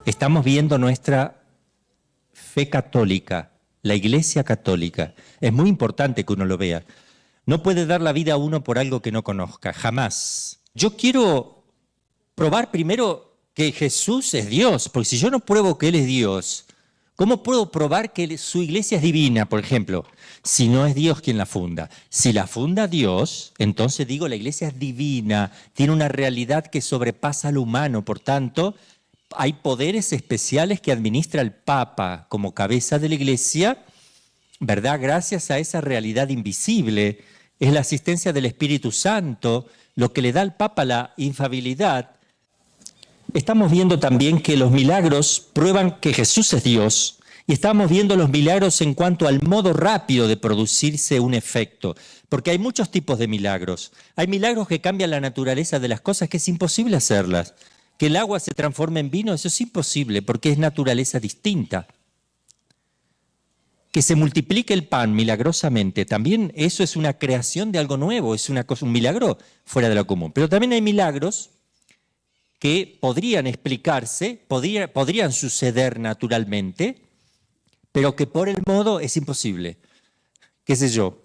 Estamos viendo nuestra fe católica, la Iglesia católica. Es muy importante que uno lo vea. No puede dar la vida a uno por algo que no conozca, jamás. Yo quiero probar primero que Jesús es Dios, porque si yo no pruebo que Él es Dios, ¿cómo puedo probar que su iglesia es divina, por ejemplo? Si no es Dios quien la funda. Si la funda Dios, entonces digo la iglesia es divina, tiene una realidad que sobrepasa lo humano, por tanto, hay poderes especiales que administra el Papa como cabeza de la iglesia, ¿verdad? Gracias a esa realidad invisible, es la asistencia del Espíritu Santo, lo que le da al Papa la infalibilidad. Estamos viendo también que los milagros prueban que Jesús es Dios y estamos viendo los milagros en cuanto al modo rápido de producirse un efecto, porque hay muchos tipos de milagros. Hay milagros que cambian la naturaleza de las cosas que es imposible hacerlas. Que el agua se transforme en vino, eso es imposible porque es naturaleza distinta. Que se multiplique el pan milagrosamente, también eso es una creación de algo nuevo, es una cosa, un milagro fuera de lo común. Pero también hay milagros que podrían explicarse, podrían suceder naturalmente, pero que por el modo es imposible. ¿Qué sé yo?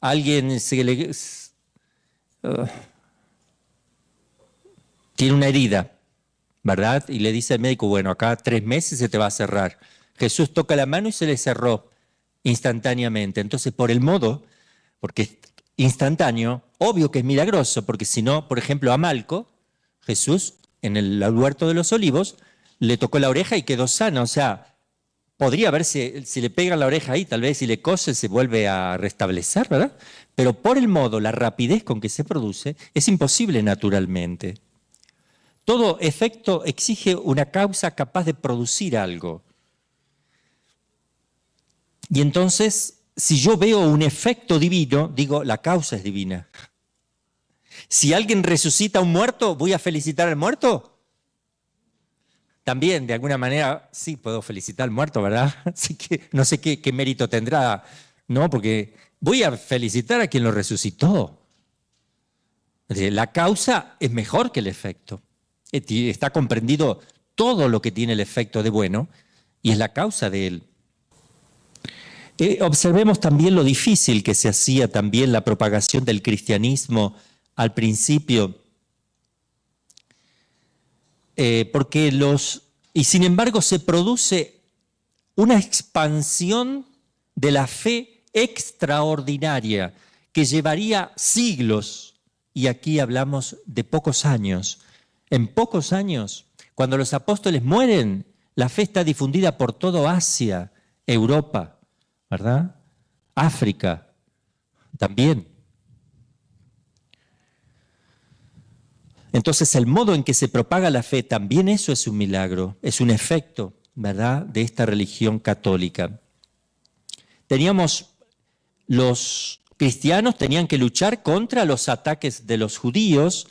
Alguien tiene una herida, ¿verdad? Y le dice al médico, bueno, acá 3 meses se te va a cerrar. Jesús toca la mano y se le cerró instantáneamente. Entonces, por el modo, porque es instantáneo, obvio que es milagroso, porque si no, por ejemplo, a Malco, Jesús, en el huerto de los olivos, le tocó la oreja y quedó sano. O sea, podría ver si le pegan la oreja ahí, tal vez si le cose se vuelve a restablecer, ¿verdad? Pero por el modo, la rapidez con que se produce, es imposible naturalmente. Todo efecto exige una causa capaz de producir algo. Y entonces, si yo veo un efecto divino, digo, la causa es divina. Si alguien resucita a un muerto, ¿voy a felicitar al muerto? También, de alguna manera, sí puedo felicitar al muerto, ¿verdad? Así que no sé qué mérito tendrá, ¿no? Porque voy a felicitar a quien lo resucitó. La causa es mejor que el efecto. Está comprendido todo lo que tiene el efecto de bueno y es la causa de él. Observemos también lo difícil que se hacía también la propagación del cristianismo al principio, y sin embargo se produce una expansión de la fe extraordinaria que llevaría siglos, y aquí hablamos de pocos años. En pocos años, cuando los apóstoles mueren, la fe está difundida por todo Asia, Europa, ¿verdad? África también. Entonces, el modo en que se propaga la fe, también eso es un milagro, es un efecto, ¿verdad?, de esta religión católica. Los cristianos tenían que luchar contra los ataques de los judíos,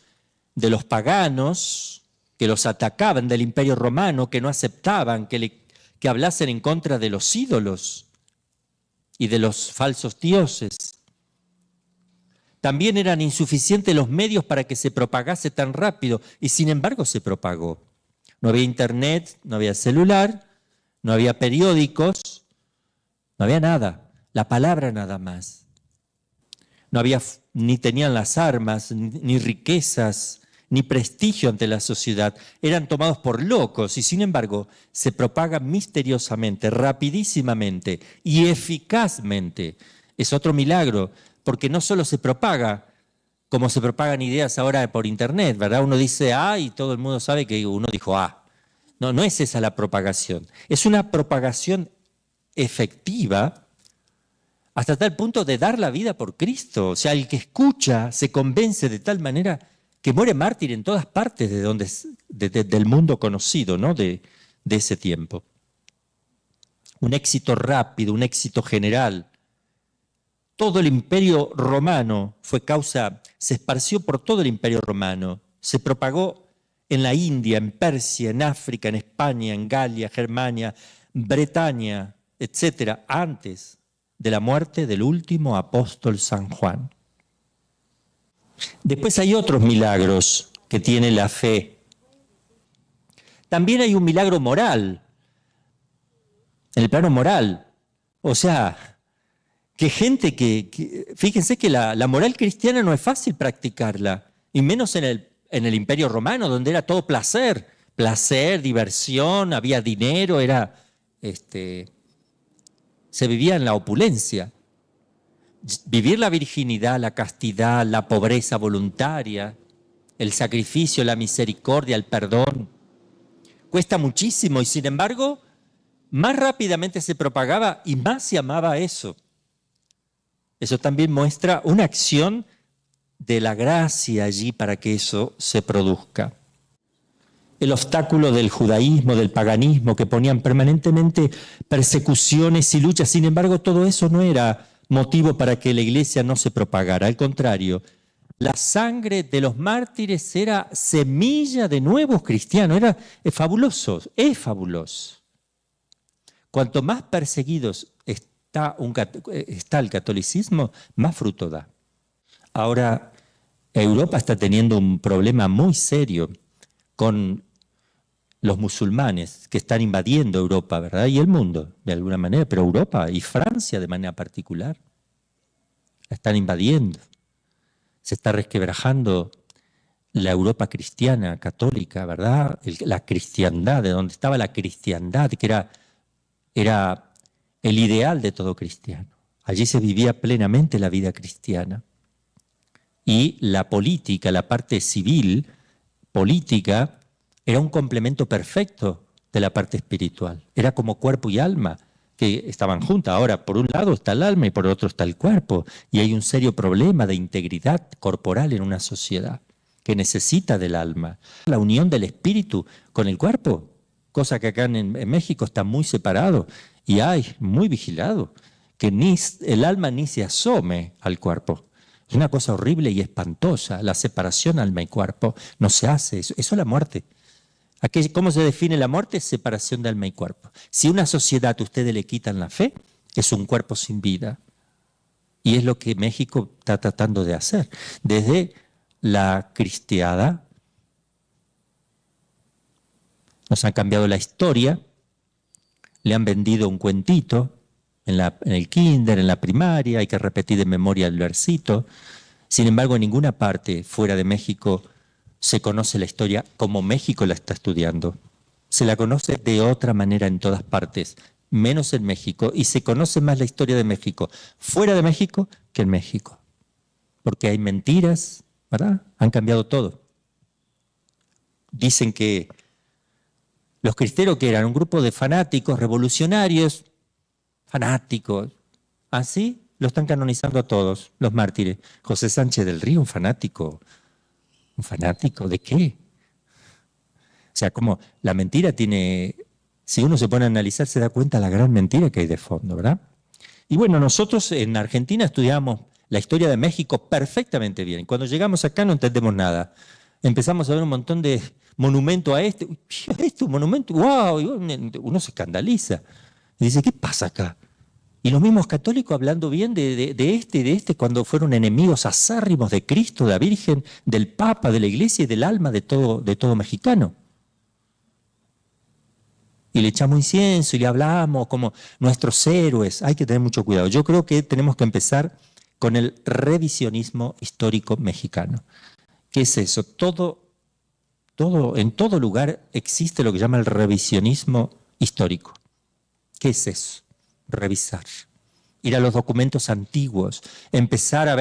de los paganos, que los atacaban, del Imperio Romano, que no aceptaban que hablasen en contra de los ídolos y de los falsos dioses. También eran insuficientes los medios para que se propagase tan rápido, y sin embargo se propagó. No había internet, no había celular, no había periódicos, no había nada, la palabra nada más. No había, ni tenían las armas, ni riquezas, ni prestigio ante la sociedad. Eran tomados por locos y sin embargo se propaga misteriosamente, rapidísimamente y eficazmente. Es otro milagro, porque no solo se propaga, como se propagan ideas ahora por internet, ¿verdad? Uno dice A y todo el mundo sabe que uno dijo A. No, no es esa la propagación. Es una propagación efectiva hasta tal punto de dar la vida por Cristo. O sea, el que escucha se convence de tal manera que muere mártir en todas partes del mundo conocido, ¿no? de ese tiempo. Un éxito rápido, un éxito general. Todo el Imperio Romano se esparció por todo el Imperio Romano, se propagó en la India, en Persia, en África, en España, en Galia, Germania, Bretaña, etcétera, antes de la muerte del último apóstol San Juan. Después hay otros milagros que tiene la fe También hay un milagro moral, en el plano moral. O sea, que gente fíjense que la moral cristiana no es fácil practicarla, y menos en el Imperio Romano, donde era todo placer, diversión, había dinero, se vivía en la opulencia. Vivir la virginidad, la castidad, la pobreza voluntaria, el sacrificio, la misericordia, el perdón, cuesta muchísimo y sin embargo, más rápidamente se propagaba y más se amaba eso. Eso también muestra una acción de la gracia allí para que eso se produzca. El obstáculo del judaísmo, del paganismo, que ponían permanentemente persecuciones y luchas, sin embargo, todo eso no era motivo para que la iglesia no se propagara. Al contrario, la sangre de los mártires era semilla de nuevos cristianos. Es fabuloso, es fabuloso. Cuanto más perseguidos está el catolicismo, más fruto da. Ahora, Europa está teniendo un problema muy serio con los musulmanes que están invadiendo Europa, ¿verdad? Y el mundo, de alguna manera, pero Europa y Francia de manera particular la están invadiendo. Se está resquebrajando la Europa cristiana, católica, ¿verdad? La cristiandad, de donde estaba la cristiandad, que era el ideal de todo cristiano. Allí se vivía plenamente la vida cristiana. Y la política, la parte civil, política, era un complemento perfecto de la parte espiritual. Era como cuerpo y alma que estaban juntas. Ahora, por un lado está el alma y por otro está el cuerpo. Y hay un serio problema de integridad corporal en una sociedad que necesita del alma. La unión del espíritu con el cuerpo, cosa que acá en México está muy separado y hay muy vigilado, que el alma ni se asome al cuerpo. Es una cosa horrible y espantosa, la separación alma y cuerpo. No se hace eso, eso es la muerte. ¿Cómo se define la muerte? Separación de alma y cuerpo. Si a una sociedad ustedes le quitan la fe, es un cuerpo sin vida. Y es lo que México está tratando de hacer. Desde la cristiada, nos han cambiado la historia, le han vendido un cuentito en el kinder, en la primaria, hay que repetir de memoria el versito. Sin embargo, en ninguna parte fuera de México se conoce la historia como México la está estudiando. Se la conoce de otra manera en todas partes, menos en México, y se conoce más la historia de México fuera de México que en México. Porque hay mentiras, ¿verdad? Han cambiado todo. Dicen que los cristeros, que eran un grupo de fanáticos, revolucionarios, fanáticos, así lo están canonizando a todos, los mártires. José Sánchez del Río, un fanático de qué? O sea, como la mentira tiene, si uno se pone a analizar, se da cuenta de la gran mentira que hay de fondo, ¿verdad? Y bueno, nosotros en Argentina estudiamos la historia de México perfectamente bien. Cuando llegamos acá no entendemos nada. Empezamos a ver un montón de monumentos a un monumento, wow, y uno se escandaliza. Y dice, ¿qué pasa acá? Y los mismos católicos hablando bien de este, cuando fueron enemigos acérrimos de Cristo, de la Virgen, del Papa, de la Iglesia y del alma de todo mexicano. Y le echamos incienso y le hablamos como nuestros héroes. Hay que tener mucho cuidado. Yo creo que tenemos que empezar con el revisionismo histórico mexicano. ¿Qué es eso? En todo lugar existe lo que llama el revisionismo histórico. ¿Qué es eso? Revisar. Ir a los documentos antiguos. Empezar a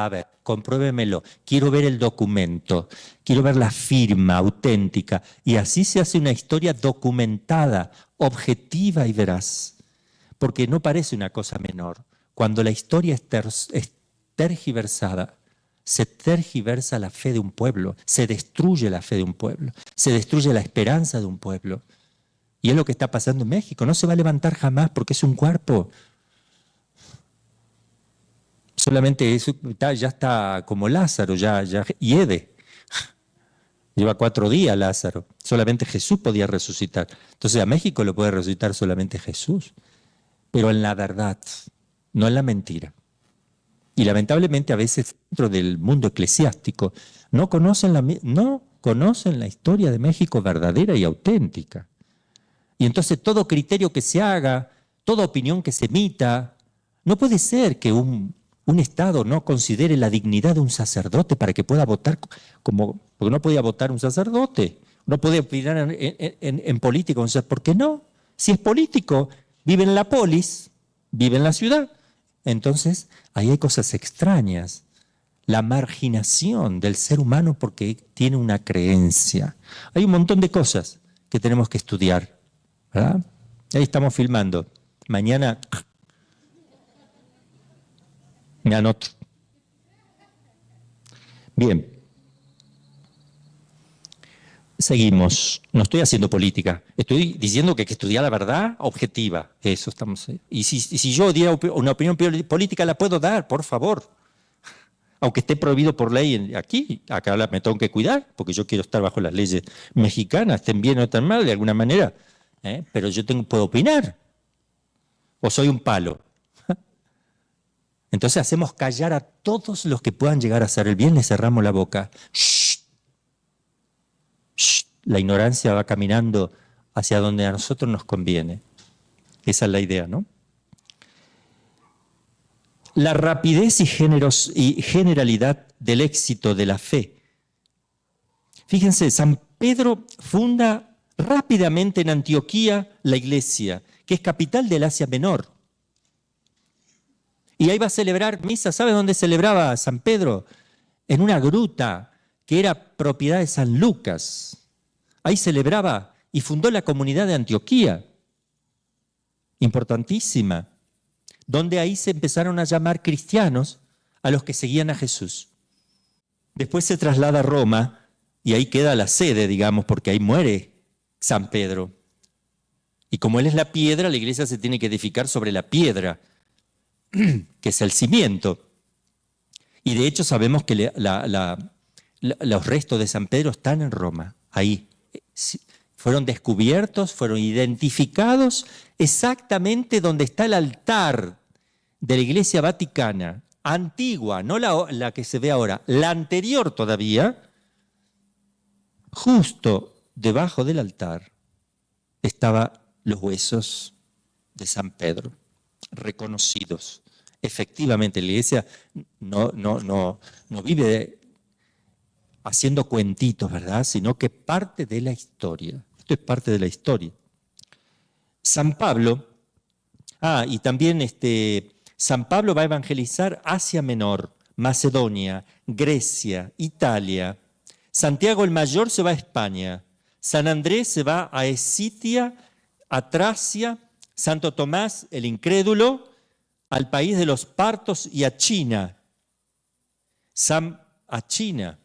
ver. Compruébemelo. Quiero ver el documento. Quiero ver la firma auténtica. Y así se hace una historia documentada, objetiva y veraz. Porque no parece una cosa menor. Cuando la historia es tergiversada, se tergiversa la fe de un pueblo, se destruye la fe de un pueblo, se destruye la esperanza de un pueblo. Y es lo que está pasando en México. No se va a levantar jamás porque es un cuerpo. Solamente eso, ya está como Lázaro, ya hiede. Lleva 4 días Lázaro. Solamente Jesús podía resucitar. Entonces a México lo puede resucitar solamente Jesús. Pero en la verdad, no en la mentira. Y lamentablemente a veces dentro del mundo eclesiástico no conocen conocen la historia de México verdadera y auténtica. Y entonces todo criterio que se haga, toda opinión que se emita, no puede ser que un Estado no considere la dignidad de un sacerdote para que pueda votar porque no podía votar un sacerdote, no podía opinar en política, ¿por qué no? Si es político, vive en la polis, vive en la ciudad. Entonces, ahí hay cosas extrañas. La marginación del ser humano porque tiene una creencia. Hay un montón de cosas que tenemos que estudiar, ¿verdad? Ahí estamos filmando. Mañana me anoto. Bien. Seguimos. No estoy haciendo política. Estoy diciendo que hay que estudiar la verdad objetiva. Eso estamos. Y si yo diera una opinión política, la puedo dar, por favor. Aunque esté prohibido por ley aquí, acá me tengo que cuidar, porque yo quiero estar bajo las leyes mexicanas, estén bien o estén mal, de alguna manera. Pero yo puedo opinar. O soy un palo. Entonces hacemos callar a todos los que puedan llegar a hacer el bien, les cerramos la boca. ¡Shh! ¡Shh! La ignorancia va caminando hacia donde a nosotros nos conviene. Esa es la idea, ¿no? La rapidez y generalidad del éxito de la fe. Fíjense, San Pedro funda rápidamente en Antioquía la iglesia, que es capital del Asia Menor. Y ahí va a celebrar misa. ¿Sabe dónde celebraba San Pedro? En una gruta que era propiedad de San Lucas. Ahí celebraba y fundó la comunidad de Antioquía. Importantísima. Donde ahí se empezaron a llamar cristianos a los que seguían a Jesús. Después se traslada a Roma y ahí queda la sede, digamos, porque ahí muere San Pedro. Y como él es la piedra, la iglesia se tiene que edificar sobre la piedra, que es el cimiento. Y de hecho sabemos que los restos de San Pedro están en Roma, ahí. Fueron descubiertos, fueron identificados exactamente donde está el altar de la Iglesia Vaticana, antigua, no la que se ve ahora, la anterior todavía. Justo debajo del altar estaban los huesos de San Pedro, reconocidos. Efectivamente, la Iglesia no vive haciendo cuentitos, ¿verdad? Sino que parte de la historia. Esto es parte de la historia. San Pablo, y también San Pablo va a evangelizar Asia Menor, Macedonia, Grecia, Italia. Santiago el Mayor se va a España. San Andrés se va a Escitia, a Tracia. Santo Tomás, el incrédulo, al país de los partos y a China. A China.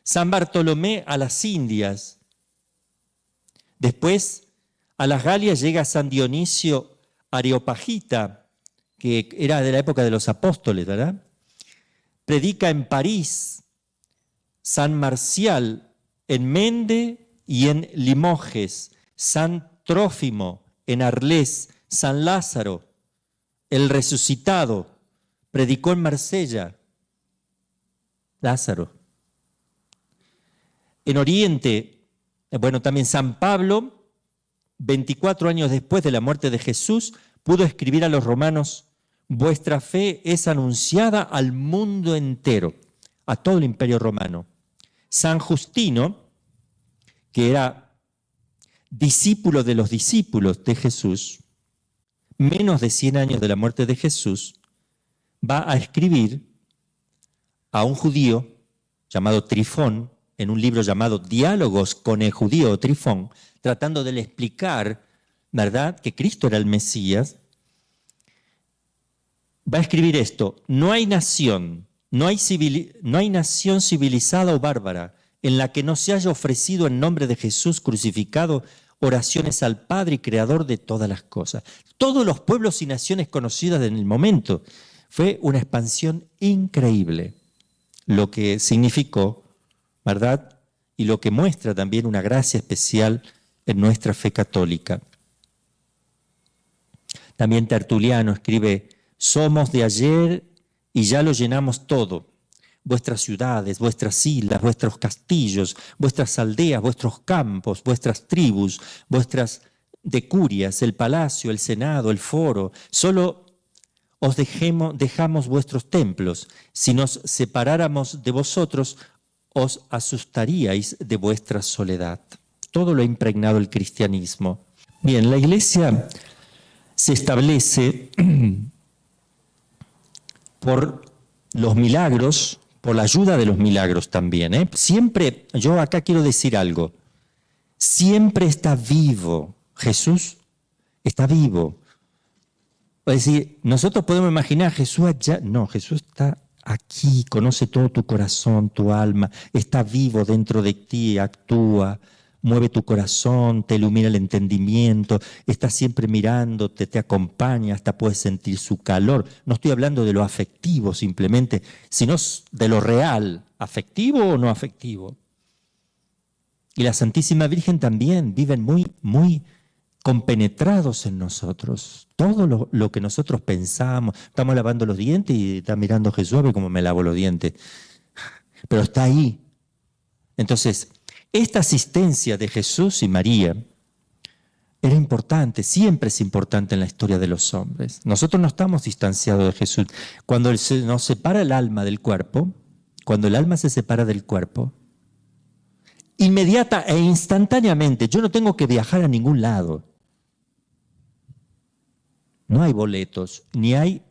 San Bartolomé a las Indias. Después a las Galias llega San Dionisio Areopagita, que era de la época de los apóstoles, ¿verdad? Predica en París. San Marcial en Mende y en Limoges. San Trófimo en Arles. San Lázaro, el resucitado, predicó en Marsella. Lázaro. En Oriente, también San Pablo, 24 años después de la muerte de Jesús, pudo escribir a los romanos: vuestra fe es anunciada al mundo entero, a todo el imperio romano. San Justino, que era discípulo de los discípulos de Jesús, menos de 100 años de la muerte de Jesús, va a escribir a un judío llamado Trifón, en un libro llamado Diálogos con el judío Trifón, tratando de explicar, ¿verdad?, que Cristo era el Mesías. Va a escribir esto: no hay nación civilizada o bárbara en la que no se haya ofrecido en nombre de Jesús crucificado oraciones al Padre y Creador de todas las cosas. Todos los pueblos y naciones conocidas en el momento. Fue una expansión increíble, lo que significó, ¿verdad? Y lo que muestra también una gracia especial en nuestra fe católica. También Tertuliano escribe: somos de ayer y ya lo llenamos todo. vuestras ciudades, vuestras islas, vuestros castillos, vuestras aldeas, vuestros campos, vuestras tribus, vuestras decurias, el palacio, el senado, el foro. Solo os dejamos vuestros templos. Si nos separáramos de vosotros, os asustaríais de vuestra soledad. Todo lo ha impregnado el cristianismo. Bien, la Iglesia se establece por los milagros, por la ayuda de los milagros también. Siempre, yo acá quiero decir algo, siempre está vivo. Jesús está vivo. Es decir, nosotros podemos imaginar a Jesús allá. No, Jesús está aquí, conoce todo tu corazón, tu alma, está vivo dentro de ti, actúa, mueve tu corazón, te ilumina el entendimiento, está siempre mirándote, te acompaña, hasta puedes sentir su calor. No estoy hablando de lo afectivo simplemente, sino de lo real, afectivo o no afectivo. Y la Santísima Virgen también viven muy compenetrados en nosotros. Todo lo que nosotros pensamos, estamos lavando los dientes y está mirando a Jesús, ve cómo me lavo los dientes. Pero está ahí. Entonces, esta asistencia de Jesús y María era importante, siempre es importante en la historia de los hombres. Nosotros no estamos distanciados de Jesús. Cuando nos separa el alma del cuerpo, cuando el alma se separa del cuerpo, inmediata e instantáneamente, yo no tengo que viajar a ningún lado. No hay boletos, ni hay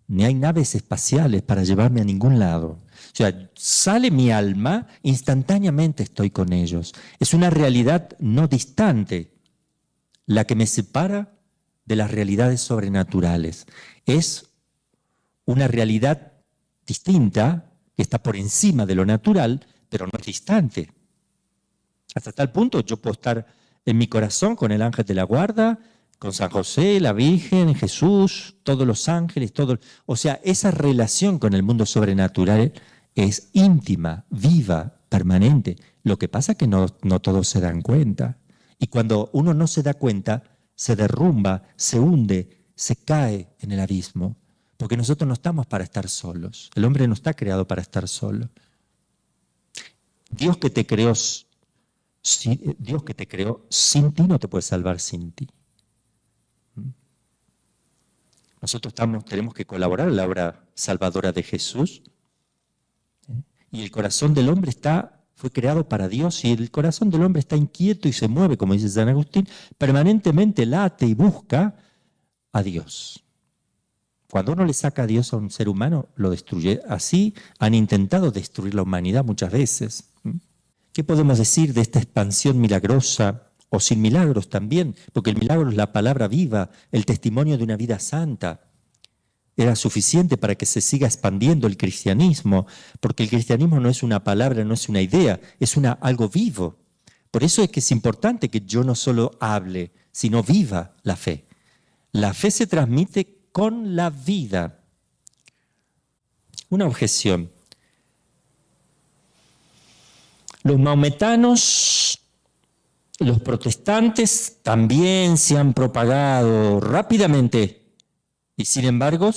naves espaciales para llevarme a ningún lado. O sea, sale mi alma, instantáneamente estoy con ellos. Es una realidad no distante la que me separa de las realidades sobrenaturales. Es una realidad distinta, que está por encima de lo natural, pero no es distante. Hasta tal punto yo puedo estar en mi corazón con el ángel de la guarda, con San José, la Virgen, Jesús, todos los ángeles, o sea, esa relación con el mundo sobrenatural es íntima, viva, permanente. Lo que pasa es que no todos se dan cuenta. Y cuando uno no se da cuenta, se derrumba, se hunde, se cae en el abismo. Porque nosotros no estamos para estar solos. El hombre no está creado para estar solo. Dios que te creó sin ti no te puede salvar sin ti. Nosotros tenemos que colaborar en la obra salvadora de Jesús. Y el corazón del hombre fue creado para Dios, y el corazón del hombre está inquieto y se mueve, como dice San Agustín, permanentemente late y busca a Dios. Cuando uno le saca a Dios a un ser humano, lo destruye. Así han intentado destruir la humanidad muchas veces. ¿Qué podemos decir de esta expansión milagrosa? O sin milagros también, porque el milagro es la palabra viva, el testimonio de una vida santa. Era suficiente para que se siga expandiendo el cristianismo, porque el cristianismo no es una palabra, no es una idea, es algo vivo. Por eso es que es importante que yo no solo hable, sino viva la fe. La fe se transmite con la vida. Una objeción. Los maometanos, los protestantes también se han propagado rápidamente y sin embargo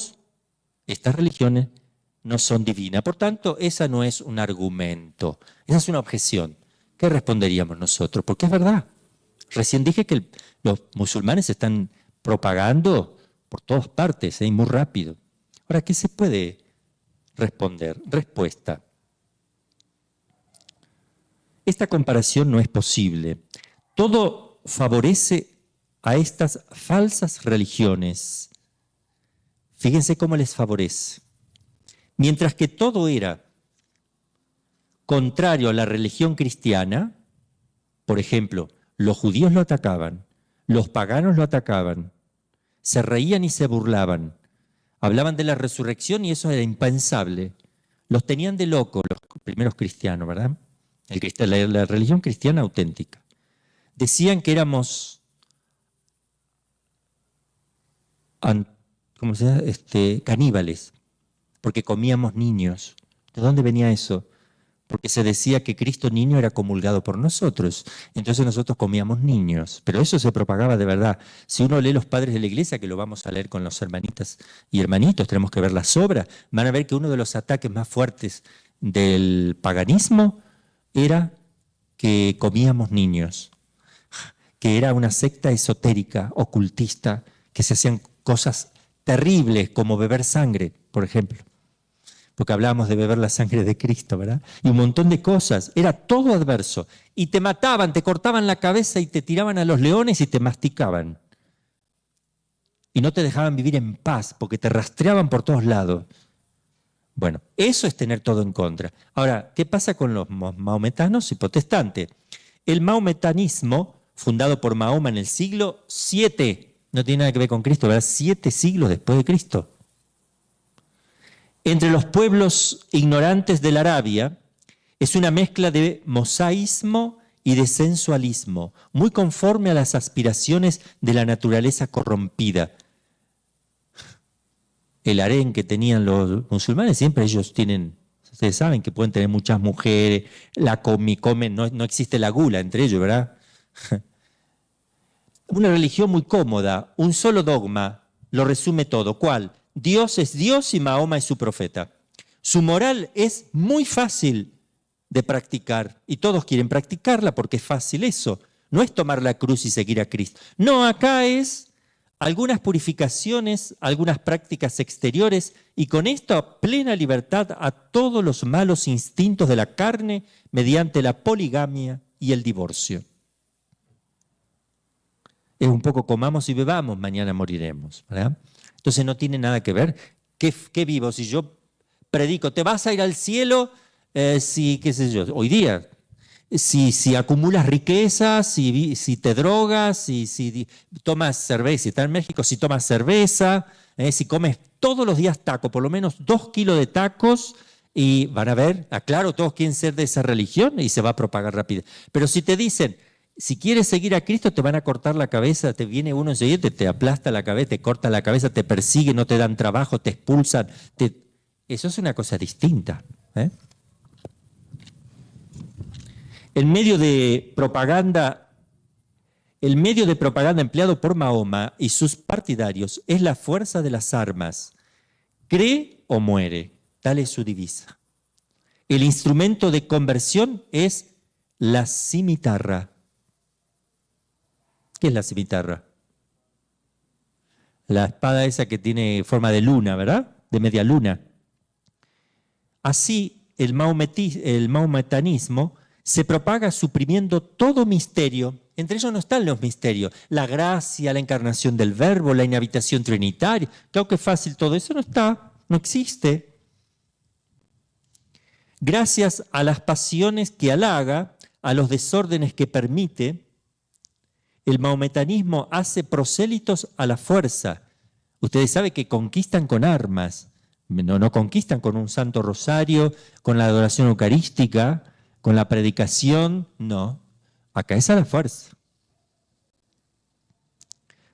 estas religiones no son divinas. Por tanto, esa no es un argumento, esa es una objeción. ¿Qué responderíamos nosotros? Porque es verdad. Recién dije que los musulmanes se están propagando por todas partes, muy rápido. Ahora, ¿qué se puede responder? Respuesta. Esta comparación no es posible. Todo favorece a estas falsas religiones. Fíjense cómo les favorece. Mientras que todo era contrario a la religión cristiana, por ejemplo, los judíos lo atacaban, los paganos lo atacaban, se reían y se burlaban, hablaban de la resurrección y eso era impensable. Los tenían de locos los primeros cristianos, ¿verdad? La religión cristiana auténtica. Decían que éramos caníbales, porque comíamos niños. ¿De dónde venía eso? porque se decía que Cristo niño era comulgado por nosotros. Entonces nosotros comíamos niños, pero eso se propagaba de verdad. Si uno lee los padres de la iglesia, que lo vamos a leer con los hermanitas y hermanitos, tenemos que ver las obras, van a ver que uno de los ataques más fuertes del paganismo era que comíamos niños, que era una secta esotérica, ocultista, que se hacían cosas terribles como beber sangre, por ejemplo. Porque hablábamos de beber la sangre de Cristo, ¿verdad? Y un montón de cosas, era todo adverso. Y te mataban, te cortaban la cabeza y te tiraban a los leones y te masticaban. Y no te dejaban vivir en paz porque te rastreaban por todos lados. Bueno, eso es tener todo en contra. Ahora, ¿qué pasa con los maometanos y protestantes? El maometanismo, fundado por Mahoma en el siglo VII, no tiene nada que ver con Cristo, ¿verdad? 7 siglos después de Cristo. Entre los pueblos ignorantes de la Arabia, es una mezcla de mosaísmo y de sensualismo, muy conforme a las aspiraciones de la naturaleza corrompida. El harén que tenían los musulmanes, siempre ellos tienen, ustedes saben que pueden tener muchas mujeres, comen, no existe la gula entre ellos, ¿verdad? Una religión muy cómoda, un solo dogma, lo resume todo. ¿Cuál? Dios es Dios y Mahoma es su profeta. Su moral es muy fácil de practicar y todos quieren practicarla porque es fácil eso. No es tomar la cruz y seguir a Cristo. No, acá es algunas purificaciones, algunas prácticas exteriores y con esto plena libertad a todos los malos instintos de la carne mediante la poligamia y el divorcio. Es un poco comamos y bebamos, mañana moriremos, ¿verdad? Entonces no tiene nada que ver. ¿Qué vivo? Si yo predico, te vas a ir al cielo, si, qué sé yo, hoy día, si acumulas riquezas, si te drogas, si tomas cerveza, si estás en México, si tomas cerveza, si comes todos los días taco, por lo menos 2 kilos de tacos, y van a ver, claro, todos quieren ser de esa religión y se va a propagar rápido. Pero si te dicen, si quieres seguir a Cristo, te van a cortar la cabeza, te viene uno enseguida, te aplasta la cabeza, te corta la cabeza, te persigue, no te dan trabajo, te expulsan. Eso es una cosa distinta. El medio de propaganda empleado por Mahoma y sus partidarios es la fuerza de las armas. Cree o muere, tal es su divisa. El instrumento de conversión es la cimitarra. ¿Qué es la cimitarra? La espada esa que tiene forma de luna, ¿verdad? De media luna. Así, el mahometanismo se propaga suprimiendo todo misterio. Entre ellos no están los misterios. La gracia, la encarnación del verbo, la inhabitación trinitaria. Claro que es fácil, todo eso no está, no existe. Gracias a las pasiones que halaga, a los desórdenes que permite, el mahometanismo hace prosélitos a la fuerza. Ustedes saben que conquistan con armas, no conquistan con un santo rosario, con la adoración eucarística, con la predicación, no. Acá es a la fuerza.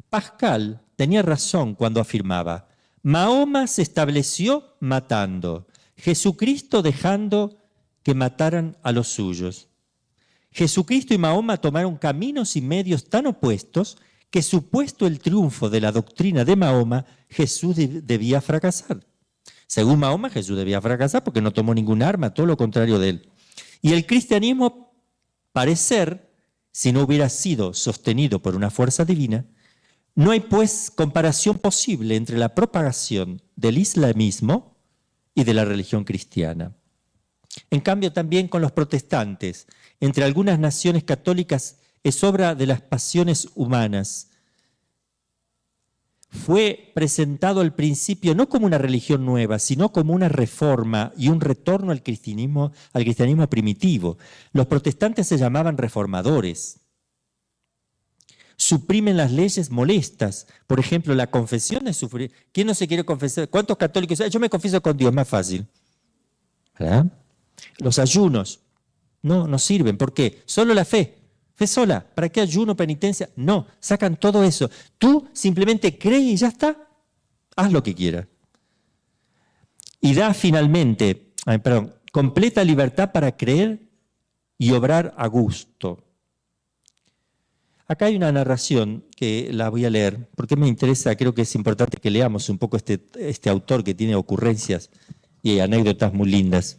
Pascal tenía razón cuando afirmaba, Mahoma se estableció matando, Jesucristo dejando que mataran a los suyos. Jesucristo y Mahoma tomaron caminos y medios tan opuestos que, supuesto el triunfo de la doctrina de Mahoma, Jesús debía fracasar. Según Mahoma, Jesús debía fracasar porque no tomó ningún arma, todo lo contrario de él. Y el cristianismo, parecer, si no hubiera sido sostenido por una fuerza divina, no hay pues comparación posible entre la propagación del islamismo y de la religión cristiana. En cambio, también con los protestantes, entre algunas naciones católicas es obra de las pasiones humanas. Fue presentado al principio no como una religión nueva, sino como una reforma y un retorno al cristianismo primitivo. Los protestantes se llamaban reformadores. Suprimen las leyes molestas. Por ejemplo, la confesión es sufrir. ¿Quién no se quiere confesar? ¿Cuántos católicos? Yo me confieso con Dios, más fácil. ¿Verdad? Los ayunos no sirven. ¿Por qué? Solo la fe. Fe sola. ¿Para qué ayuno, penitencia? No, sacan todo eso. Tú simplemente crees y ya está. Haz lo que quieras. Y da finalmente, completa libertad para creer y obrar a gusto. Acá hay una narración que la voy a leer, porque me interesa, creo que es importante que leamos un poco este autor que tiene ocurrencias y anécdotas muy lindas.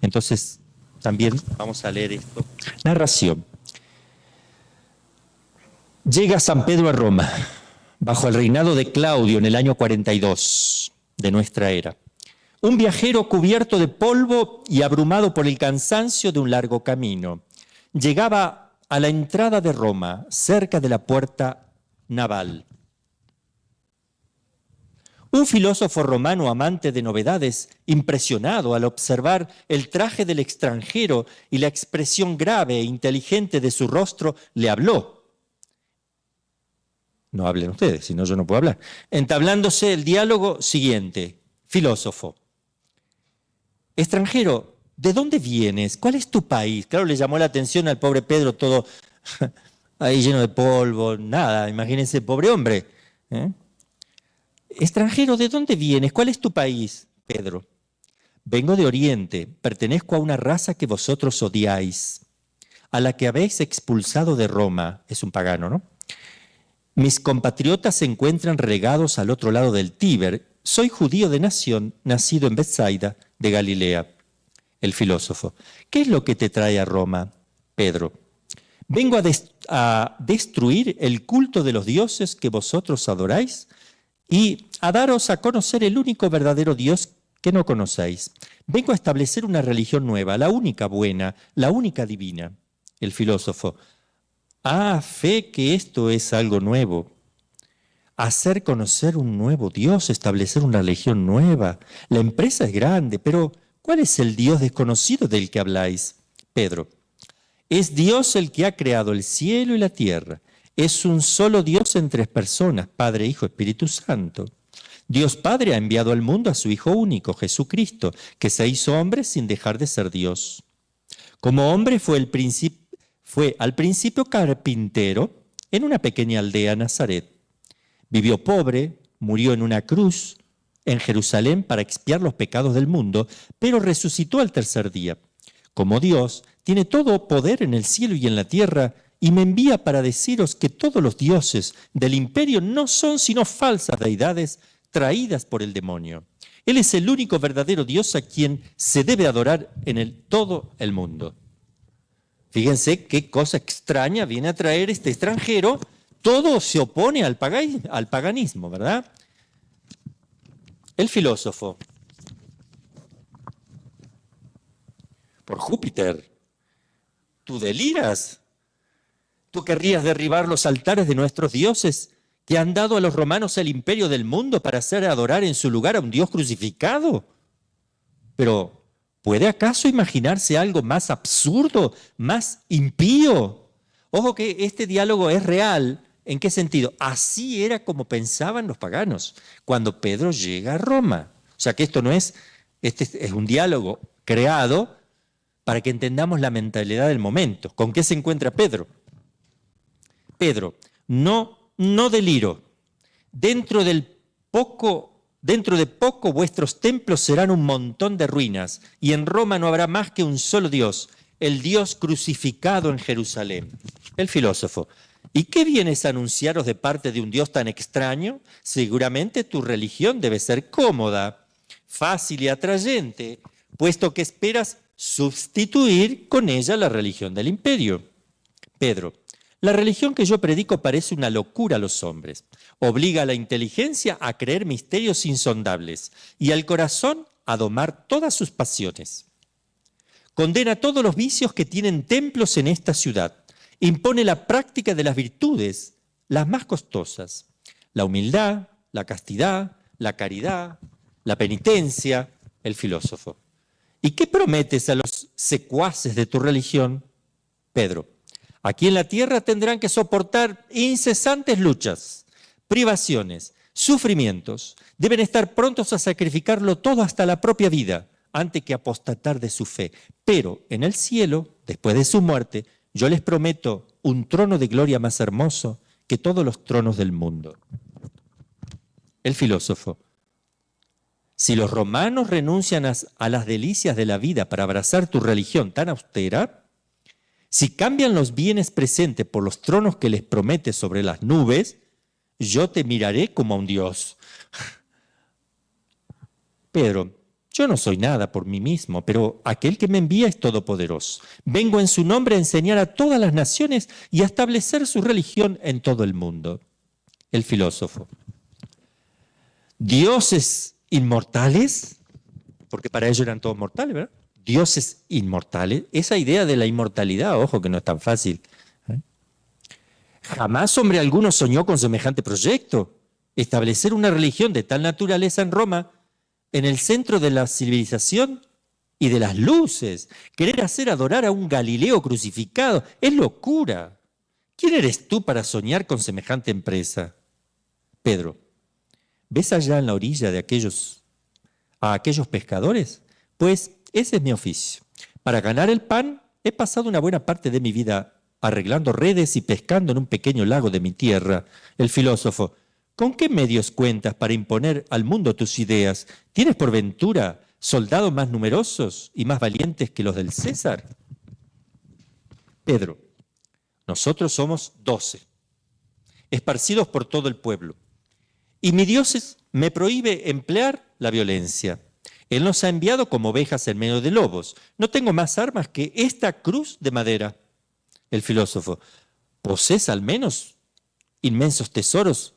Entonces, también vamos a leer esto. Narración. Llega San Pedro a Roma, bajo el reinado de Claudio en el año 42 de nuestra era. Un viajero cubierto de polvo y abrumado por el cansancio de un largo camino. Llegaba a la entrada de Roma, cerca de la puerta naval. Un filósofo romano amante de novedades, impresionado al observar el traje del extranjero y la expresión grave e inteligente de su rostro, le habló. No hablen ustedes, si no yo no puedo hablar. Entablándose el diálogo siguiente. Filósofo. Extranjero, ¿de dónde vienes? ¿Cuál es tu país? Claro, le llamó la atención al pobre Pedro, todo ahí lleno de polvo, nada, imagínense, pobre hombre. Extranjero, ¿de dónde vienes? ¿Cuál es tu país? Pedro. Vengo de Oriente, pertenezco a una raza que vosotros odiáis, a la que habéis expulsado de Roma. Es un pagano, ¿no? Mis compatriotas se encuentran relegados al otro lado del Tíber. Soy judío de nación, nacido en Betsaida, de Galilea. El filósofo. ¿Qué es lo que te trae a Roma? Pedro. Vengo a destruir el culto de los dioses que vosotros adoráis y a daros a conocer el único verdadero Dios que no conocéis. Vengo a establecer una religión nueva, la única buena, la única divina. El filósofo. Fe que esto es algo nuevo. Hacer conocer un nuevo Dios, establecer una religión nueva. La empresa es grande, pero ¿cuál es el Dios desconocido del que habláis? Pedro. Es Dios el que ha creado el cielo y la tierra. Es un solo Dios en tres personas, Padre, Hijo, Espíritu Santo. Dios Padre ha enviado al mundo a su Hijo único, Jesucristo, que se hizo hombre sin dejar de ser Dios. Como hombre fue al principio carpintero en una pequeña aldea, Nazaret. Vivió pobre, murió en una cruz en Jerusalén para expiar los pecados del mundo, pero resucitó al tercer día. Como Dios, tiene todo poder en el cielo y en la tierra, y me envía para deciros que todos los dioses del imperio no son sino falsas deidades traídas por el demonio. Él es el único verdadero Dios a quien se debe adorar en todo el mundo. Fíjense qué cosa extraña viene a traer este extranjero. Todo se opone al paganismo, ¿verdad? El filósofo. Por Júpiter, tú deliras. Tú querrías derribar los altares de nuestros dioses que han dado a los romanos el imperio del mundo para hacer adorar en su lugar a un Dios crucificado. Pero, ¿puede acaso imaginarse algo más absurdo, más impío? Ojo que este diálogo es real. ¿En qué sentido? Así era como pensaban los paganos cuando Pedro llega a Roma. O sea que esto no es, este es un diálogo creado para que entendamos la mentalidad del momento. ¿Con qué se encuentra Pedro? Pedro, no deliro. Dentro de poco vuestros templos serán un montón de ruinas y en Roma no habrá más que un solo Dios, el Dios crucificado en Jerusalén. El filósofo. ¿Y qué vienes a anunciaros de parte de un Dios tan extraño? Seguramente tu religión debe ser cómoda, fácil y atrayente, puesto que esperas sustituir con ella la religión del imperio. Pedro, la religión que yo predico parece una locura a los hombres. Obliga a la inteligencia a creer misterios insondables y al corazón a domar todas sus pasiones. Condena todos los vicios que tienen templos en esta ciudad. Impone la práctica de las virtudes, las más costosas, la humildad, la castidad, la caridad, la penitencia, el filósofo. ¿Y qué prometes a los secuaces de tu religión? Pedro, aquí en la tierra tendrán que soportar incesantes luchas, privaciones, sufrimientos. Deben estar prontos a sacrificarlo todo hasta la propia vida, antes que apostatar de su fe. Pero en el cielo, después de su muerte, yo les prometo un trono de gloria más hermoso que todos los tronos del mundo. El filósofo. Si los romanos renuncian a las delicias de la vida para abrazar tu religión tan austera, si cambian los bienes presentes por los tronos que les prometes sobre las nubes, yo te miraré como a un Dios. Pedro, yo no soy nada por mí mismo, pero aquel que me envía es todopoderoso. Vengo en su nombre a enseñar a todas las naciones y a establecer su religión en todo el mundo. El filósofo. Dioses inmortales, porque para ellos eran todos mortales, ¿verdad? Dioses inmortales, esa idea de la inmortalidad, ojo que no es tan fácil. Jamás hombre alguno soñó con semejante proyecto. Establecer una religión de tal naturaleza en Roma, en el centro de la civilización y de las luces. Querer hacer adorar a un Galileo crucificado es locura. ¿Quién eres tú para soñar con semejante empresa? Pedro, ¿ves allá en la orilla a aquellos pescadores? Pues ese es mi oficio. Para ganar el pan he pasado una buena parte de mi vida arreglando redes y pescando en un pequeño lago de mi tierra. El filósofo, ¿con qué medios cuentas para imponer al mundo tus ideas? ¿Tienes por ventura soldados más numerosos y más valientes que los del César? Pedro, nosotros somos 12, esparcidos por todo el pueblo. Y mi Dios me prohíbe emplear la violencia. Él nos ha enviado como ovejas en medio de lobos. No tengo más armas que esta cruz de madera. El filósofo, ¿posees al menos inmensos tesoros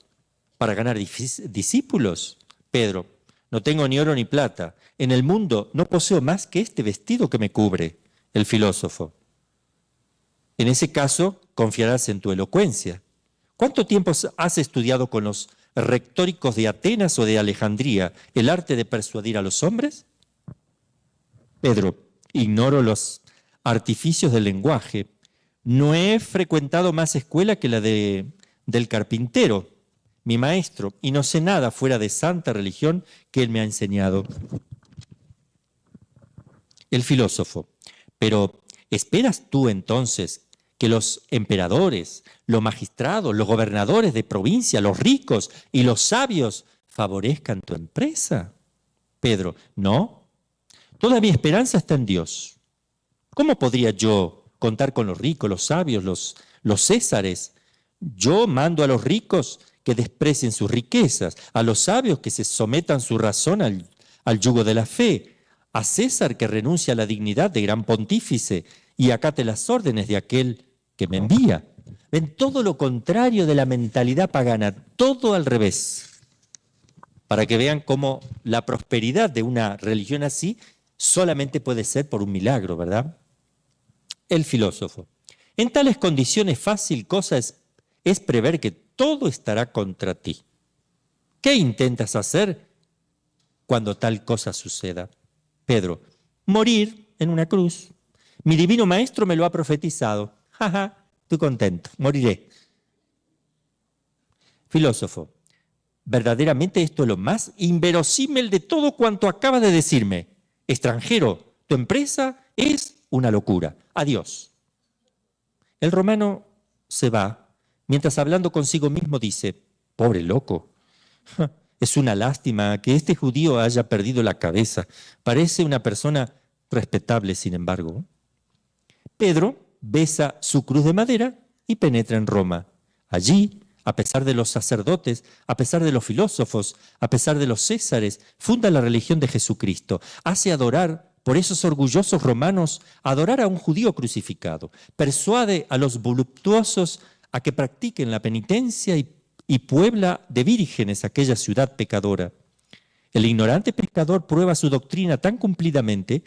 para ganar discípulos? Pedro, no tengo ni oro ni plata. En el mundo no poseo más que este vestido que me cubre. El filósofo, en ese caso confiarás en tu elocuencia. ¿Cuánto tiempo has estudiado con los retóricos de Atenas o de Alejandría el arte de persuadir a los hombres? Pedro, ignoro los artificios del lenguaje. No he frecuentado más escuela que la del carpintero, mi maestro, y no sé nada fuera de santa religión que él me ha enseñado. El filósofo, pero ¿esperas tú entonces que los emperadores, los magistrados, los gobernadores de provincia, los ricos y los sabios favorezcan tu empresa? Pedro, no. Toda mi esperanza está en Dios. ¿Cómo podría yo contar con los ricos, los sabios, los césares? Yo mando a los ricos que desprecien sus riquezas, a los sabios que se sometan su razón al yugo de la fe, a César que renuncia a la dignidad de gran pontífice y acate las órdenes de aquel que me envía. Ven, todo lo contrario de la mentalidad pagana, todo al revés, para que vean cómo la prosperidad de una religión así solamente puede ser por un milagro, ¿verdad? El filósofo, en tales condiciones fácil cosa es prever que todo estará contra ti. ¿Qué intentas hacer cuando tal cosa suceda? Pedro, morir en una cruz. Mi divino maestro me lo ha profetizado. Jaja, estoy contento, moriré. Filósofo, verdaderamente esto es lo más inverosímil de todo cuanto acaba de decirme. Extranjero, tu empresa es una locura. Adiós. El romano se va, mientras hablando consigo mismo dice, pobre loco. Es una lástima que este judío haya perdido la cabeza. Parece una persona respetable, sin embargo. Pedro besa su cruz de madera y penetra en Roma. Allí, a pesar de los sacerdotes, a pesar de los filósofos, a pesar de los césares, funda la religión de Jesucristo. Hace adorar, por esos orgullosos romanos, adorar a un judío crucificado. Persuade a los voluptuosos a que practiquen la penitencia y puebla de vírgenes aquella ciudad pecadora. El ignorante pescador prueba su doctrina tan cumplidamente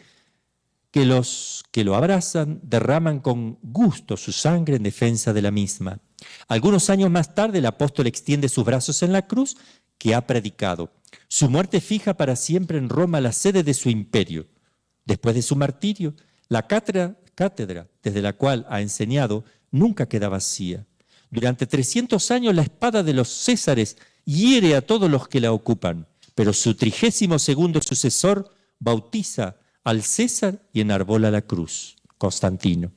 que los que lo abrazan derraman con gusto su sangre en defensa de la misma. Algunos años más tarde el apóstol extiende sus brazos en la cruz que ha predicado. Su muerte fija para siempre en Roma la sede de su imperio. Después de su martirio, la cátedra desde la cual ha enseñado nunca queda vacía. Durante 300 años la espada de los césares hiere a todos los que la ocupan, pero su 32º sucesor bautiza al César y enarbola la cruz, Constantino.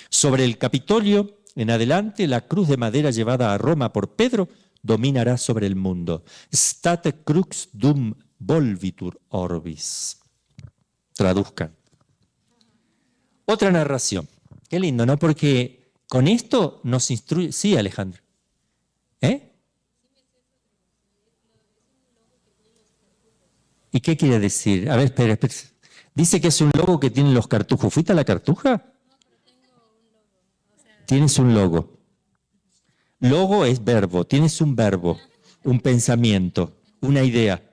Sobre el Capitolio, en adelante, la cruz de madera llevada a Roma por Pedro dominará sobre el mundo. State crux dum volvitur orbis. Traduzcan. Otra narración. Qué lindo, ¿no? Porque con esto nos instruye... Sí, Alejandro. ¿Eh? ¿Y qué quiere decir? A ver, espera. Dice que es un logo que tienen los cartujos. ¿Fuiste a la cartuja? No, pero tengo un logo. Tienes un logo. Logo es verbo. Tienes un verbo, un pensamiento, una idea.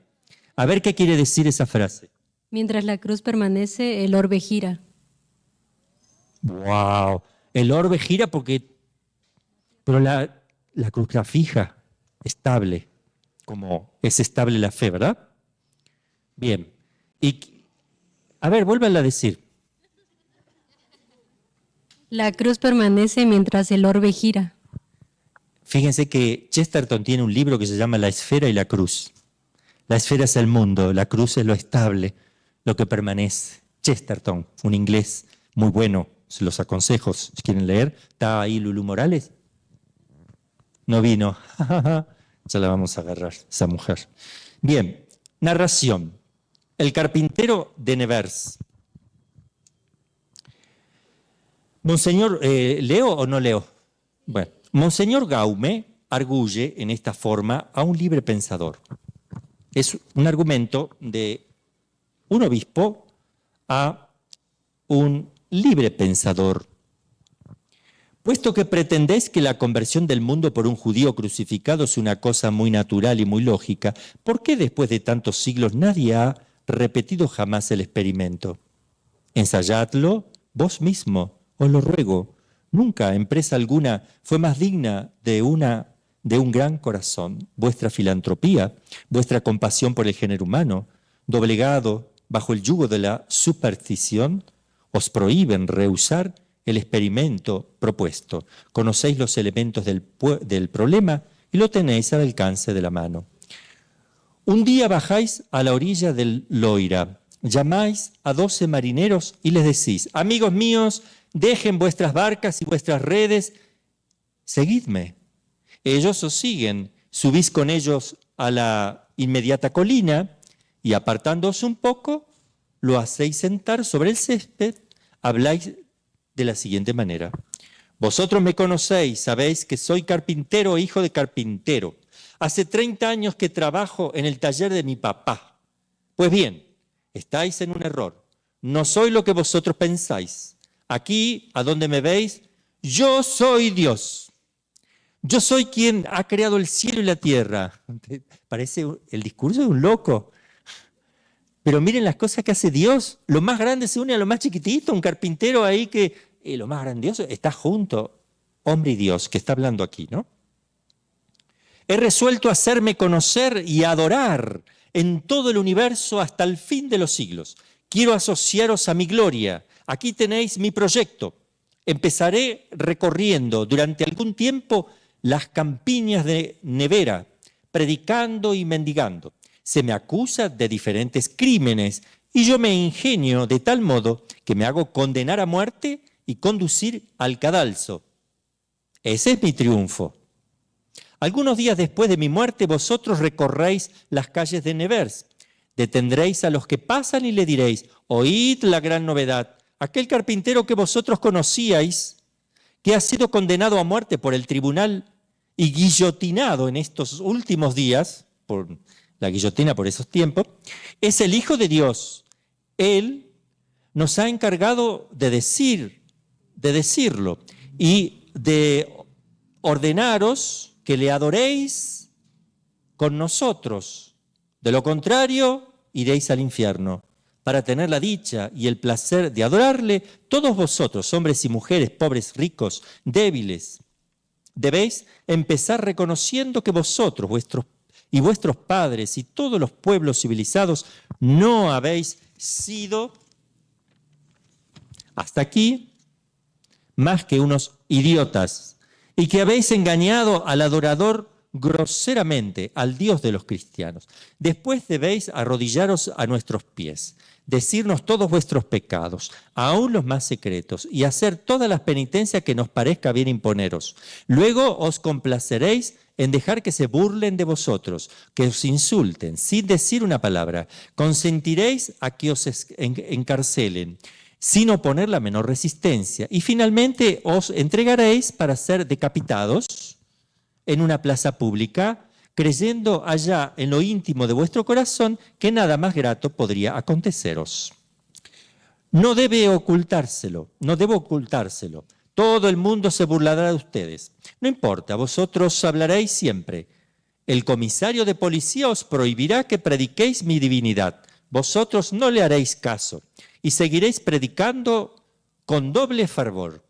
A ver qué quiere decir esa frase. Mientras la cruz permanece, el orbe gira. ¡Wow! El orbe gira pero la cruz está fija, estable, como es estable la fe, ¿verdad? Bien. Y, a ver, vuélvanla a decir. La cruz permanece mientras el orbe gira. Fíjense que Chesterton tiene un libro que se llama La esfera y la cruz. La esfera es el mundo, la cruz es lo estable, lo que permanece. Chesterton, un inglés muy bueno, se los aconsejo si quieren leer. ¿Está ahí Lulú Morales? No vino. Ya la vamos a agarrar, esa mujer. Bien, narración. El carpintero de Nevers. Monseñor, ¿leo o no leo? Bueno, Monseñor Gaume arguye en esta forma a un libre pensador. Es un argumento de un obispo a un libre pensador. Puesto que pretendéis que la conversión del mundo por un judío crucificado es una cosa muy natural y muy lógica, ¿por qué después de tantos siglos nadie ha repetido jamás el experimento? Ensayadlo vos mismo, os lo ruego. Nunca empresa alguna fue más digna de un gran corazón. Vuestra filantropía, vuestra compasión por el género humano, doblegado bajo el yugo de la superstición, os prohíben rehusar el experimento propuesto. Conocéis los elementos del problema y lo tenéis al alcance de la mano. Un día bajáis a la orilla del Loira, llamáis a 12 marineros y les decís: amigos míos, dejen vuestras barcas y vuestras redes, seguidme. Ellos os siguen, subís con ellos a la inmediata colina y apartándoos un poco, lo hacéis sentar sobre el césped, habláis de la siguiente manera: vosotros me conocéis, sabéis que soy carpintero, hijo de carpintero. Hace 30 años que trabajo en el taller de mi papá. Pues bien, estáis en un error. No soy lo que vosotros pensáis. Aquí, a donde me veis, yo soy Dios. Yo soy quien ha creado el cielo y la tierra. Parece el discurso de un loco. Pero miren las cosas que hace Dios. Lo más grande se une a lo más chiquitito. Un carpintero ahí que lo más grandioso está junto. Hombre y Dios, que está hablando aquí, ¿no? He resuelto hacerme conocer y adorar en todo el universo hasta el fin de los siglos. Quiero asociaros a mi gloria. Aquí tenéis mi proyecto. Empezaré recorriendo durante algún tiempo las campiñas de Nevera, predicando y mendigando. Se me acusa de diferentes crímenes y yo me ingenio de tal modo que me hago condenar a muerte y conducir al cadalso. Ese es mi triunfo. Algunos días después de mi muerte, vosotros recorréis las calles de Nevers. Detendréis a los que pasan y le diréis: oíd la gran novedad. Aquel carpintero que vosotros conocíais, que ha sido condenado a muerte por el tribunal y guillotinado en estos últimos días, por la guillotina por esos tiempos, es el Hijo de Dios. Él nos ha encargado de decirlo y de ordenaros que le adoréis con nosotros. De lo contrario, iréis al infierno. Para tener la dicha y el placer de adorarle, todos vosotros, hombres y mujeres, pobres, ricos, débiles, debéis empezar reconociendo que vosotros, vuestros padres y todos los pueblos civilizados no habéis sido hasta aquí más que unos idiotas y que habéis engañado al adorador groseramente, al Dios de los cristianos. Después debéis arrodillaros a nuestros pies, decirnos todos vuestros pecados, aún los más secretos, y hacer todas las penitencias que nos parezca bien imponeros. Luego os complaceréis en dejar que se burlen de vosotros, que os insulten, sin decir una palabra. Consentiréis a que os encarcelen, sin oponer la menor resistencia. Y finalmente os entregaréis para ser decapitados en una plaza pública, creyendo allá en lo íntimo de vuestro corazón que nada más grato podría aconteceros. No debo ocultárselo. Todo el mundo se burlará de ustedes. No importa, vosotros hablaréis siempre. El comisario de policía os prohibirá que prediquéis mi divinidad. Vosotros no le haréis caso y seguiréis predicando con doble fervor.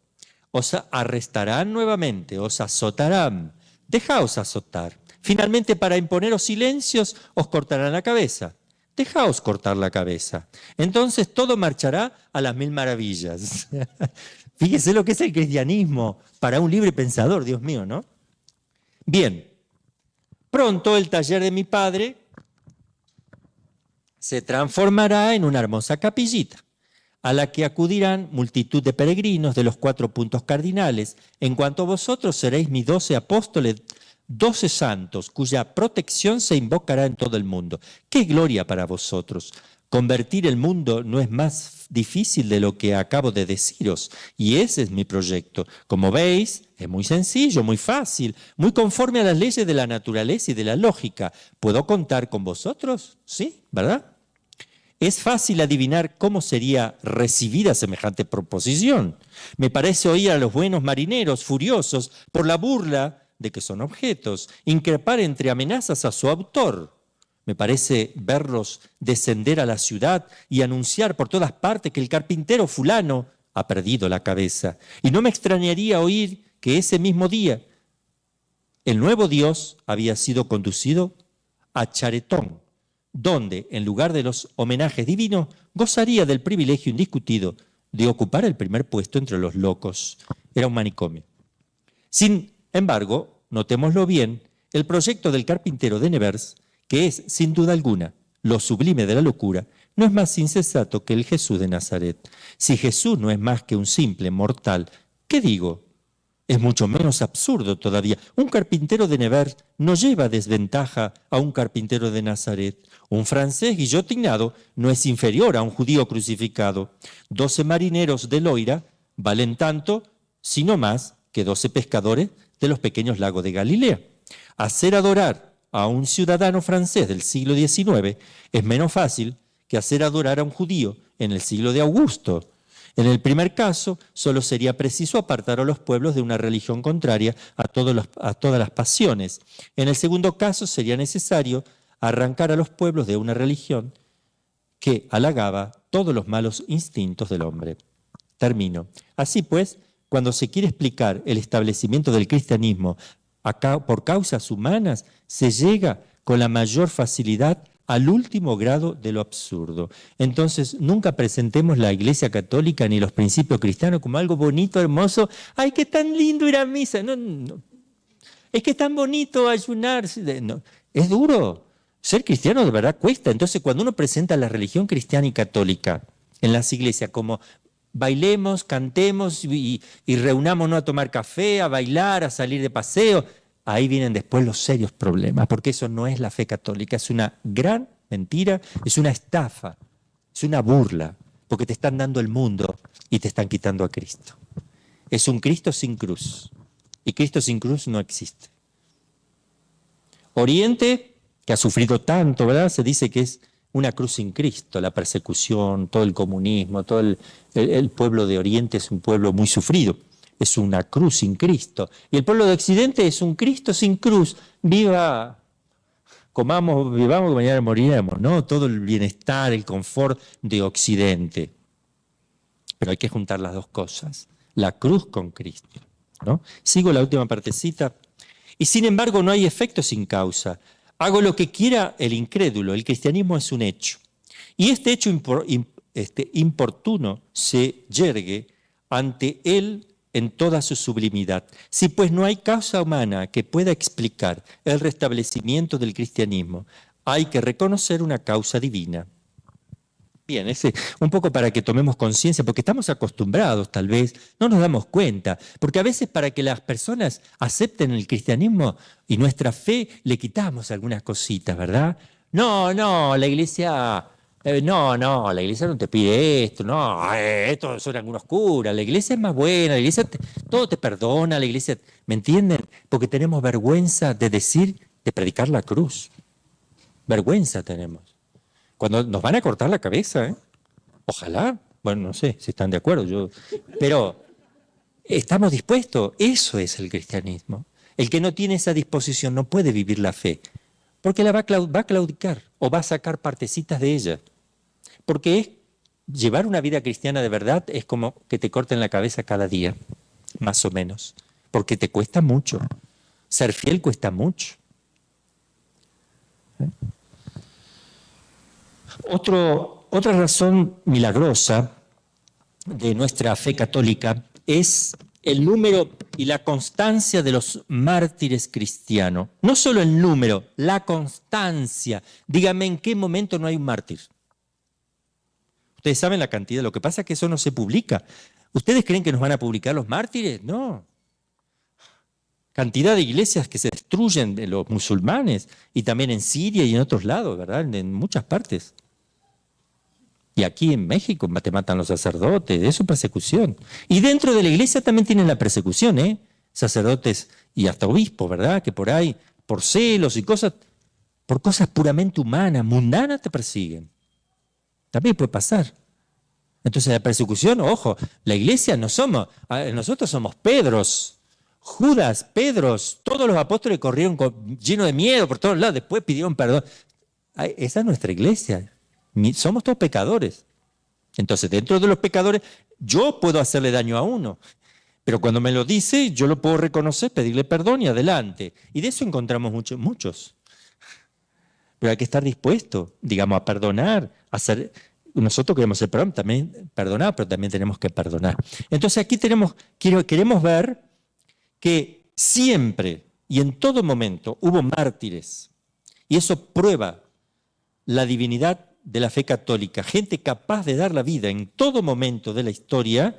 Os arrestarán nuevamente, os azotarán. Dejaos azotar. Finalmente, para imponeros silencios, os cortarán la cabeza. Dejaos cortar la cabeza. Entonces todo marchará a las mil maravillas. Fíjese lo que es el cristianismo para un libre pensador, Dios mío, ¿no? Bien, pronto el taller de mi padre se transformará en una hermosa capillita, a la que acudirán multitud de peregrinos de los 4 puntos cardinales, en cuanto vosotros seréis mis 12 apóstoles, 12 santos, cuya protección se invocará en todo el mundo. ¡Qué gloria para vosotros! Convertir el mundo no es más difícil de lo que acabo de deciros, y ese es mi proyecto. Como veis, es muy sencillo, muy fácil, muy conforme a las leyes de la naturaleza y de la lógica. ¿Puedo contar con vosotros? Sí, ¿verdad? Es fácil adivinar cómo sería recibida semejante proposición. Me parece oír a los buenos marineros furiosos por la burla de que son objetos, increpar entre amenazas a su autor. Me parece verlos descender a la ciudad y anunciar por todas partes que el carpintero fulano ha perdido la cabeza. Y no me extrañaría oír que ese mismo día el nuevo Dios había sido conducido a Charetón, donde, en lugar de los homenajes divinos, gozaría del privilegio indiscutido de ocupar el primer puesto entre los locos. Era un manicomio. Sin embargo, notémoslo bien, el proyecto del carpintero de Nevers, que es, sin duda alguna, lo sublime de la locura, no es más insensato que el Jesús de Nazaret. Si Jesús no es más que un simple mortal, ¿qué digo? Es mucho menos absurdo todavía. Un carpintero de Nevers no lleva desventaja a un carpintero de Nazaret. Un francés guillotinado no es inferior a un judío crucificado. 12 marineros de Loira valen tanto, si no más, que 12 pescadores de los pequeños lagos de Galilea. Hacer adorar a un ciudadano francés del siglo XIX es menos fácil que hacer adorar a un judío en el siglo de Augusto. En el primer caso, solo sería preciso apartar a los pueblos de una religión contraria a todas las pasiones. En el segundo caso, sería necesario arrancar a los pueblos de una religión que halagaba todos los malos instintos del hombre. Termino. Así pues, cuando se quiere explicar el establecimiento del cristianismo por causas humanas, se llega con la mayor facilidad al último grado de lo absurdo. Entonces, nunca presentemos la Iglesia Católica ni los principios cristianos como algo bonito, hermoso. ¡Ay, qué tan lindo ir a misa! No. Es que es tan bonito ayunar. No. Es duro. Ser cristiano de verdad cuesta. Entonces, cuando uno presenta la religión cristiana y católica en las iglesias como bailemos, cantemos y reunámonos a tomar café, a bailar, a salir de paseo, ahí vienen después los serios problemas, porque eso no es la fe católica, es una gran mentira, es una estafa, es una burla, porque te están dando el mundo y te están quitando a Cristo. Es un Cristo sin cruz, y Cristo sin cruz no existe. Oriente, que ha sufrido tanto, ¿verdad? Se dice que es una cruz sin Cristo, la persecución, todo el comunismo, todo el pueblo de Oriente es un pueblo muy sufrido. Es una cruz sin Cristo. Y el pueblo de Occidente es un Cristo sin cruz. Vivamos, que mañana moriremos, ¿no? Todo el bienestar, el confort de Occidente. Pero hay que juntar las dos cosas. La cruz con Cristo, ¿no? Sigo la última partecita. Y sin embargo no hay efecto sin causa. Hago lo que quiera el incrédulo. El cristianismo es un hecho. Y este hecho importuno se yergue ante él en toda su sublimidad. Si pues no hay causa humana que pueda explicar el restablecimiento del cristianismo, hay que reconocer una causa divina. Bien, un poco para que tomemos conciencia, porque estamos acostumbrados tal vez, no nos damos cuenta, porque a veces para que las personas acepten el cristianismo y nuestra fe le quitamos algunas cositas, ¿verdad? No, la iglesia, la iglesia no te pide esto, no, estos son algunos curas, la iglesia es más buena, la iglesia todo te perdona, la iglesia, ¿me entienden? Porque tenemos vergüenza de decir, de predicar la cruz, vergüenza tenemos. Cuando nos van a cortar la cabeza, ¿eh? Ojalá, bueno, no sé si están de acuerdo, pero estamos dispuestos, eso es el cristianismo. El que no tiene esa disposición no puede vivir la fe, porque va a claudicar o va a sacar partecitas de ella. Porque llevar una vida cristiana de verdad es como que te corten la cabeza cada día, más o menos, porque te cuesta mucho. Ser fiel cuesta mucho. Otra razón milagrosa de nuestra fe católica es el número y la constancia de los mártires cristianos. No solo el número, la constancia. Dígame en qué momento no hay un mártir. Ustedes saben la cantidad, lo que pasa es que eso no se publica. ¿Ustedes creen que nos van a publicar los mártires? No. Cantidad de iglesias que se destruyen de los musulmanes y también en Siria y en otros lados, ¿verdad? En muchas partes. Y aquí en México te matan los sacerdotes, eso es persecución. Y dentro de la iglesia también tienen la persecución, ¿eh? Sacerdotes y hasta obispos, ¿verdad? Que por ahí, por celos y cosas, por cosas puramente humanas, mundanas, te persiguen. También puede pasar. Entonces la persecución, ojo, la iglesia no somos, nosotros somos Pedros, Judas, Pedros, todos los apóstoles corrieron llenos de miedo por todos lados, después pidieron perdón. Esa es nuestra iglesia. Somos todos pecadores. Entonces, dentro de los pecadores, yo puedo hacerle daño a uno. Pero cuando me lo dice, yo lo puedo reconocer, pedirle perdón y adelante. Y de eso encontramos muchos. Pero hay que estar dispuesto, digamos, a perdonar, a hacer. Nosotros queremos ser perdonados, pero también tenemos que perdonar. Entonces, aquí queremos ver que siempre y en todo momento hubo mártires. Y eso prueba la divinidad de la fe católica, gente capaz de dar la vida en todo momento de la historia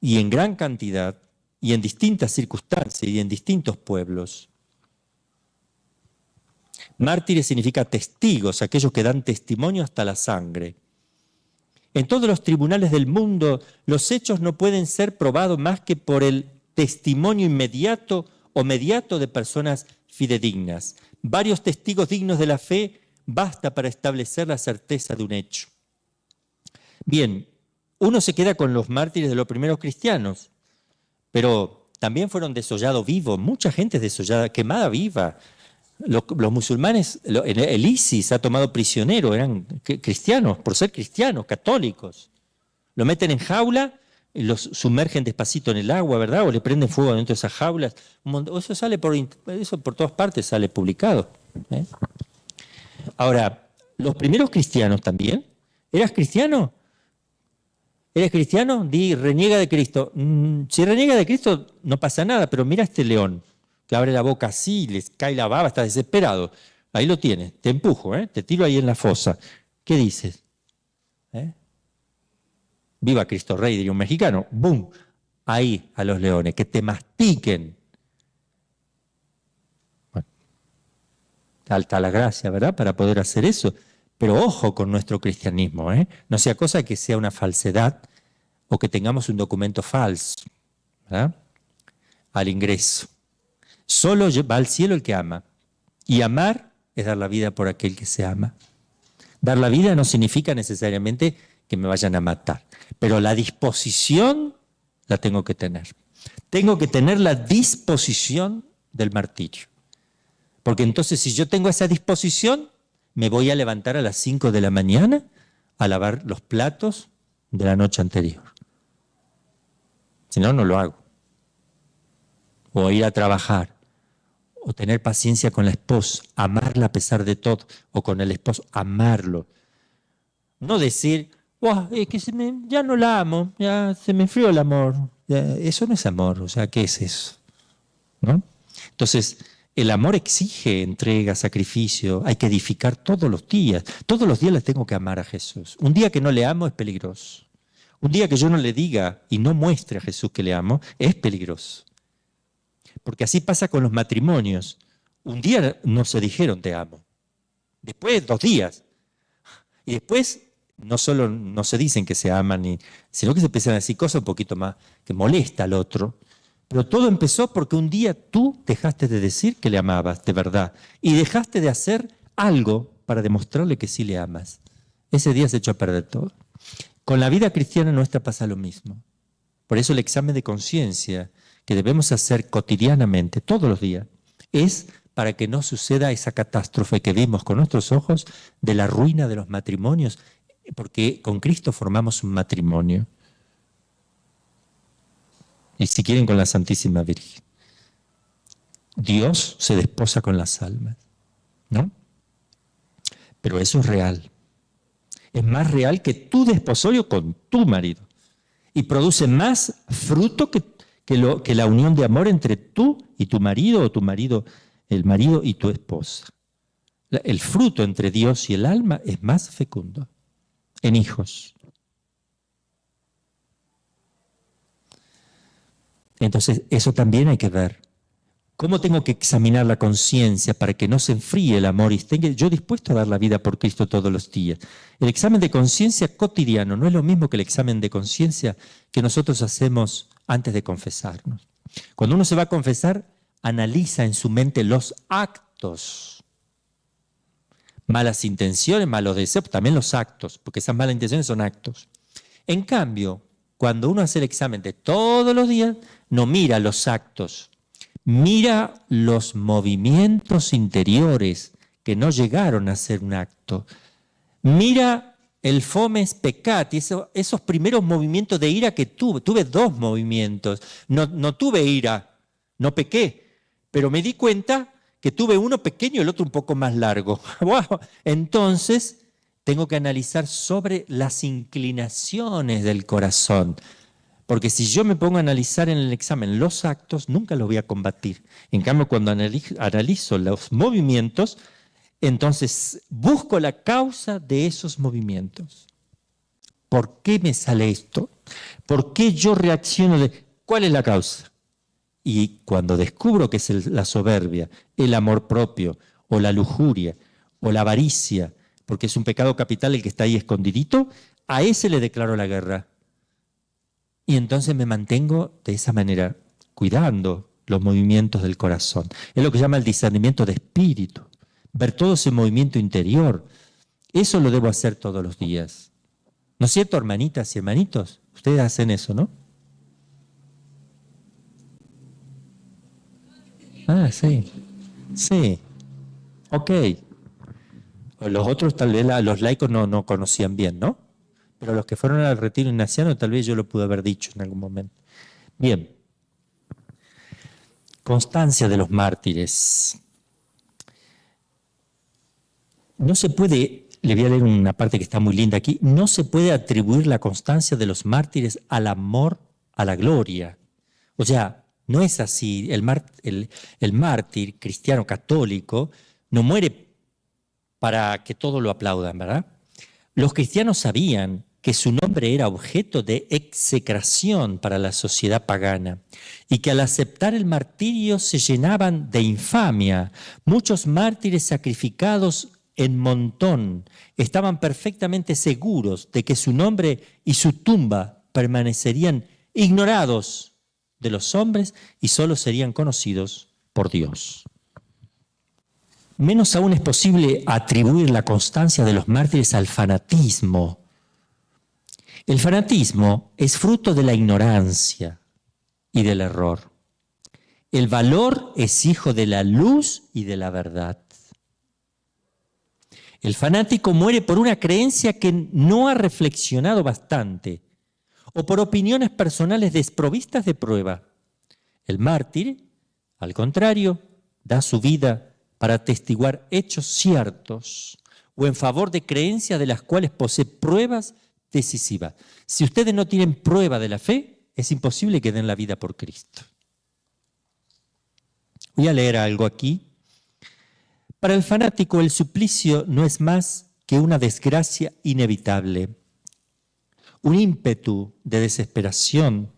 y en gran cantidad y en distintas circunstancias y en distintos pueblos. Mártires significa testigos, aquellos que dan testimonio hasta la sangre. En todos los tribunales del mundo, los hechos no pueden ser probados más que por el testimonio inmediato o mediato de personas fidedignas. Varios testigos dignos de la fe basta para establecer la certeza de un hecho. Bien, uno se queda con los mártires de los primeros cristianos, pero también fueron desollados vivos, mucha gente es desollada, quemada viva. Los musulmanes, el ISIS ha tomado prisionero, eran cristianos, por ser cristianos, católicos. Lo meten en jaula, los sumergen despacito en el agua, ¿verdad? O le prenden fuego dentro de esas jaulas. Eso por todas partes sale publicado. Ahora, los primeros cristianos también. ¿Eras cristiano? ¿Eres cristiano? Reniega de Cristo. Si reniega de Cristo no pasa nada, pero mira este león que abre la boca así, les cae la baba, está desesperado. Ahí lo tienes, te empujo, te tiro ahí en la fosa. ¿Qué dices? Viva Cristo Rey, diría un mexicano. ¡Bum! Ahí a los leones, que te mastiquen. Bueno, alta la gracia, ¿verdad? Para poder hacer eso. Pero ojo con nuestro cristianismo, No sea cosa que sea una falsedad o que tengamos un documento falso, ¿verdad? Al ingreso. Solo va al cielo el que ama. Y amar es dar la vida por aquel que se ama. Dar la vida no significa necesariamente que me vayan a matar. Pero la disposición la tengo que tener. Tengo que tener la disposición del martirio. Porque entonces si yo tengo esa disposición, me voy a levantar a las 5 de la mañana a lavar los platos de la noche anterior. Si no, no lo hago. O ir a trabajar. O tener paciencia con la esposa, amarla a pesar de todo. O con el esposo, amarlo. No decir, oh, es que ya no la amo, ya se me enfrió el amor. Eso no es amor, o sea, ¿qué es eso? ¿No? Entonces, El amor exige entrega, sacrificio, hay que edificar todos los días. Todos los días le tengo que amar a Jesús. Un día que no le amo es peligroso. Un día que yo no le diga y no muestre a Jesús que le amo es peligroso. Porque así pasa con los matrimonios. Un día no se dijeron te amo. Después 2 días. Y después no solo no se dicen que se aman, sino que se empiezan a decir cosas un poquito más que molesta al otro. Pero todo empezó porque un día tú dejaste de decir que le amabas de verdad y dejaste de hacer algo para demostrarle que sí le amas. Ese día se echó a perder todo. Con la vida cristiana nuestra pasa lo mismo. Por eso el examen de conciencia que debemos hacer cotidianamente, todos los días, es para que no suceda esa catástrofe que vimos con nuestros ojos de la ruina de los matrimonios, porque con Cristo formamos un matrimonio. Y si quieren, con la Santísima Virgen. Dios se desposa con las almas, ¿no? Pero eso es real. Es más real que tu desposorio con tu marido. Y produce más fruto que la unión de amor entre tú y tu marido, o tu marido, el marido y tu esposa. El fruto entre Dios y el alma es más fecundo en hijos. Entonces, eso también hay que ver. ¿Cómo tengo que examinar la conciencia para que no se enfríe el amor y esté yo dispuesto a dar la vida por Cristo todos los días? El examen de conciencia cotidiano no es lo mismo que el examen de conciencia que nosotros hacemos antes de confesarnos. Cuando uno se va a confesar, analiza en su mente los actos. Malas intenciones, malos deseos, también los actos, porque esas malas intenciones son actos. En cambio, cuando uno hace el examen de todos los días, no mira los actos, mira los movimientos interiores que no llegaron a ser un acto. Mira el fomes peccati, esos primeros movimientos de ira que tuve. Tuve 2 movimientos. No tuve ira, no pequé, pero me di cuenta que tuve uno pequeño y el otro un poco más largo. ¡Wow! Entonces, tengo que analizar sobre las inclinaciones del corazón. Porque si yo me pongo a analizar en el examen los actos, nunca los voy a combatir. En cambio, cuando analizo los movimientos, entonces busco la causa de esos movimientos. ¿Por qué me sale esto? ¿Por qué yo reacciono cuál es la causa? Y cuando descubro que es la soberbia, el amor propio, o la lujuria, o la avaricia, porque es un pecado capital el que está ahí escondidito, a ese le declaro la guerra. Y entonces me mantengo de esa manera, cuidando los movimientos del corazón. Es lo que se llama el discernimiento de espíritu. Ver todo ese movimiento interior. Eso lo debo hacer todos los días. ¿No es cierto, hermanitas y hermanitos? Ustedes hacen eso, ¿no? Ah, sí. Sí. Ok. Los otros tal vez los laicos no conocían bien, ¿no? Pero los que fueron al retiro ignaciano tal vez yo lo pude haber dicho en algún momento. Bien. Constancia de los mártires. No se puede, le voy a leer una parte que está muy linda aquí, no se puede atribuir la constancia de los mártires al amor, a la gloria. O sea, no es así. El mártir cristiano católico no muere para que todos lo aplaudan, ¿verdad? Los cristianos sabían que su nombre era objeto de execración para la sociedad pagana y que al aceptar el martirio se llenaban de infamia. Muchos mártires sacrificados en montón estaban perfectamente seguros de que su nombre y su tumba permanecerían ignorados de los hombres y solo serían conocidos por Dios. Menos aún es posible atribuir la constancia de los mártires al fanatismo. El fanatismo es fruto de la ignorancia y del error. El valor es hijo de la luz y de la verdad. El fanático muere por una creencia que no ha reflexionado bastante o por opiniones personales desprovistas de prueba. El mártir, al contrario, da su vida para atestiguar hechos ciertos o en favor de creencias de las cuales posee pruebas decisivas. Si ustedes no tienen prueba de la fe, es imposible que den la vida por Cristo. Voy a leer algo aquí Para el fanático, el suplicio no es más que una desgracia inevitable, un ímpetu de desesperación,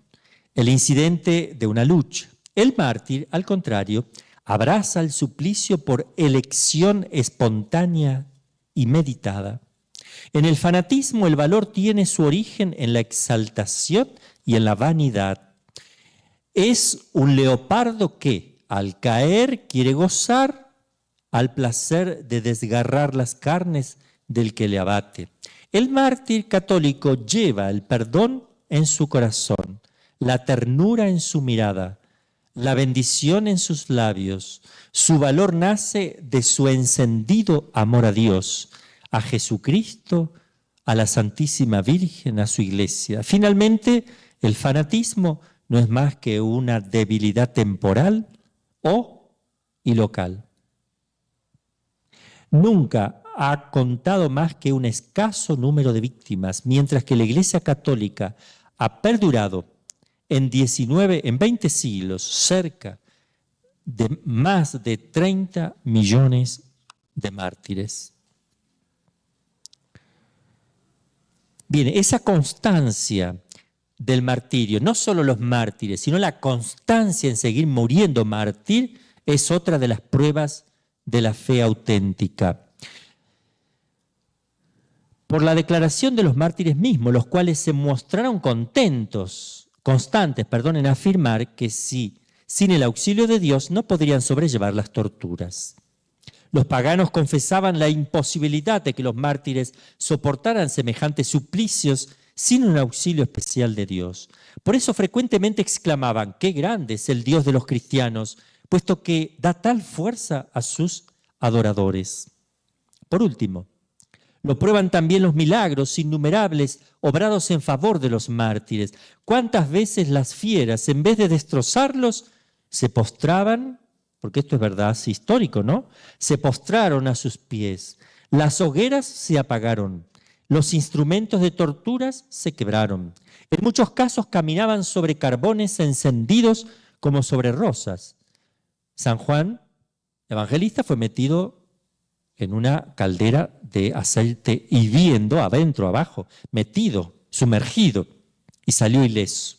el incidente de una lucha. El mártir, al contrario, abraza el suplicio por elección espontánea y meditada. En el fanatismo, el valor tiene su origen en la exaltación y en la vanidad. Es un leopardo que, al caer, quiere gozar al placer de desgarrar las carnes del que le abate. El mártir católico lleva el perdón en su corazón, la ternura en su mirada, la bendición en sus labios. Su valor nace de su encendido amor a Dios, a Jesucristo, a la Santísima Virgen, a su Iglesia. Finalmente, el fanatismo no es más que una debilidad temporal y local. Nunca ha contado más que un escaso número de víctimas, mientras que la Iglesia Católica ha perdurado en 20 siglos cerca de más de 30 millones de mártires. Bien, esa constancia del martirio, no solo los mártires, sino la constancia en seguir muriendo mártir, es otra de las pruebas de la fe auténtica. Por la declaración de los mártires mismos, los cuales se mostraron constantes en afirmar que sin el auxilio de Dios no podrían sobrellevar las torturas. Los paganos confesaban la imposibilidad de que los mártires soportaran semejantes suplicios sin un auxilio especial de Dios. Por eso frecuentemente exclamaban: ¡qué grande es el Dios de los cristianos!, puesto que da tal fuerza a sus adoradores. Por último, lo prueban también los milagros innumerables obrados en favor de los mártires. ¿Cuántas veces las fieras, en vez de destrozarlos, se postraban? Porque esto es verdad, es histórico, ¿no? Se postraron a sus pies. Las hogueras se apagaron. Los instrumentos de torturas se quebraron. En muchos casos caminaban sobre carbones encendidos como sobre rosas. San Juan Evangelista fue metido en una caldera de aceite hirviendo, adentro, abajo, metido, sumergido, y salió ileso.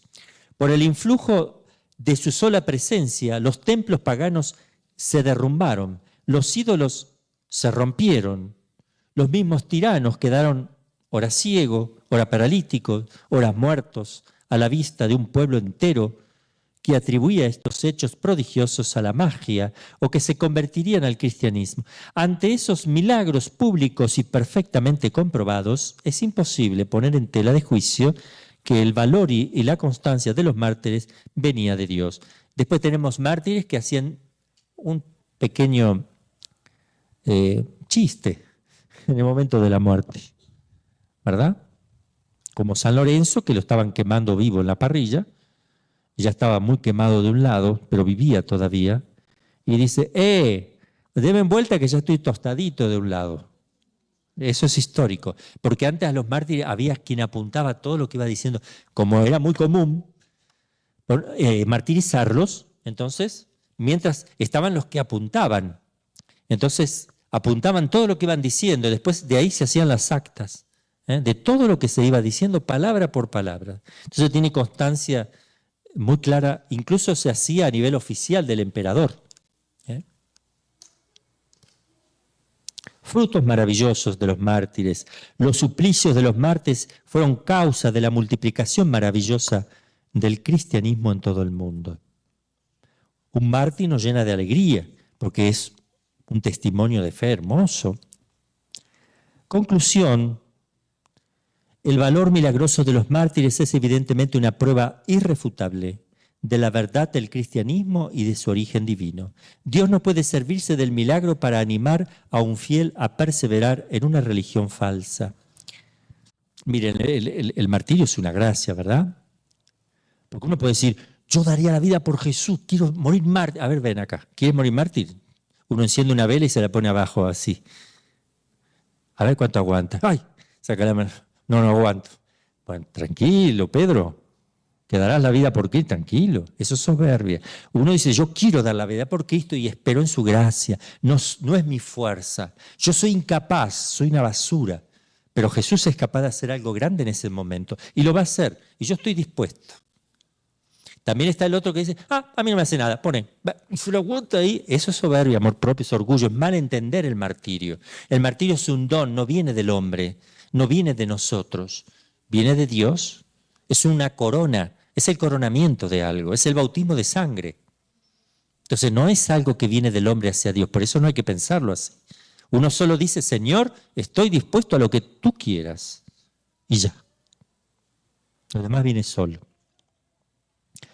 Por el influjo de su sola presencia, los templos paganos se derrumbaron, los ídolos se rompieron, los mismos tiranos quedaron ora ciegos, ora paralíticos, ora muertos, a la vista de un pueblo entero que atribuía estos hechos prodigiosos a la magia o que se convertirían al cristianismo. Ante esos milagros públicos y perfectamente comprobados, es imposible poner en tela de juicio que el valor y la constancia de los mártires venía de Dios. Después tenemos mártires que hacían un pequeño chiste en el momento de la muerte, ¿verdad? Como San Lorenzo, que lo estaban quemando vivo en la parrilla, ya estaba muy quemado de un lado, pero vivía todavía, y dice: denme vuelta que ya estoy tostadito de un lado. Eso es histórico, porque antes a los mártires había quien apuntaba todo lo que iba diciendo, como era muy común martirizarlos. Entonces, mientras estaban los que apuntaban, entonces apuntaban todo lo que iban diciendo, y después de ahí se hacían las actas, de todo lo que se iba diciendo, palabra por palabra. Entonces tiene constancia muy clara, incluso se hacía a nivel oficial del emperador. Frutos maravillosos de los mártires. Los suplicios de los mártires fueron causa de la multiplicación maravillosa del cristianismo en todo el mundo. Un mártir nos llena de alegría, porque es un testimonio de fe hermoso. Conclusión: el valor milagroso de los mártires es evidentemente una prueba irrefutable de la verdad del cristianismo y de su origen divino. Dios no puede servirse del milagro para animar a un fiel a perseverar en una religión falsa. Miren, el martirio es una gracia, ¿verdad? Porque uno puede decir: yo daría la vida por Jesús, quiero morir mártir. A ver, ven acá, ¿quieres morir mártir? Uno enciende una vela y se la pone abajo así. A ver cuánto aguanta. ¡Ay! Saca la mano. No aguanto. Bueno, tranquilo, Pedro. que darás la vida por Cristo, tranquilo, eso es soberbia. Uno dice, yo quiero dar la vida por Cristo y espero en su gracia, no es mi fuerza, yo soy incapaz, soy una basura, pero Jesús es capaz de hacer algo grande en ese momento y lo va a hacer y yo estoy dispuesto. También está el otro que dice, a mí no me hace nada, pone, se lo aguanta ahí. Eso es soberbia, amor propio, es orgullo, es mal entender el martirio. El martirio es un don, no viene del hombre, no viene de nosotros, viene de Dios. Es una corona, es el coronamiento de algo, es el bautismo de sangre. Entonces no es algo que viene del hombre hacia Dios, por eso no hay que pensarlo así. Uno solo dice, Señor, estoy dispuesto a lo que tú quieras. Y ya. Lo demás viene solo.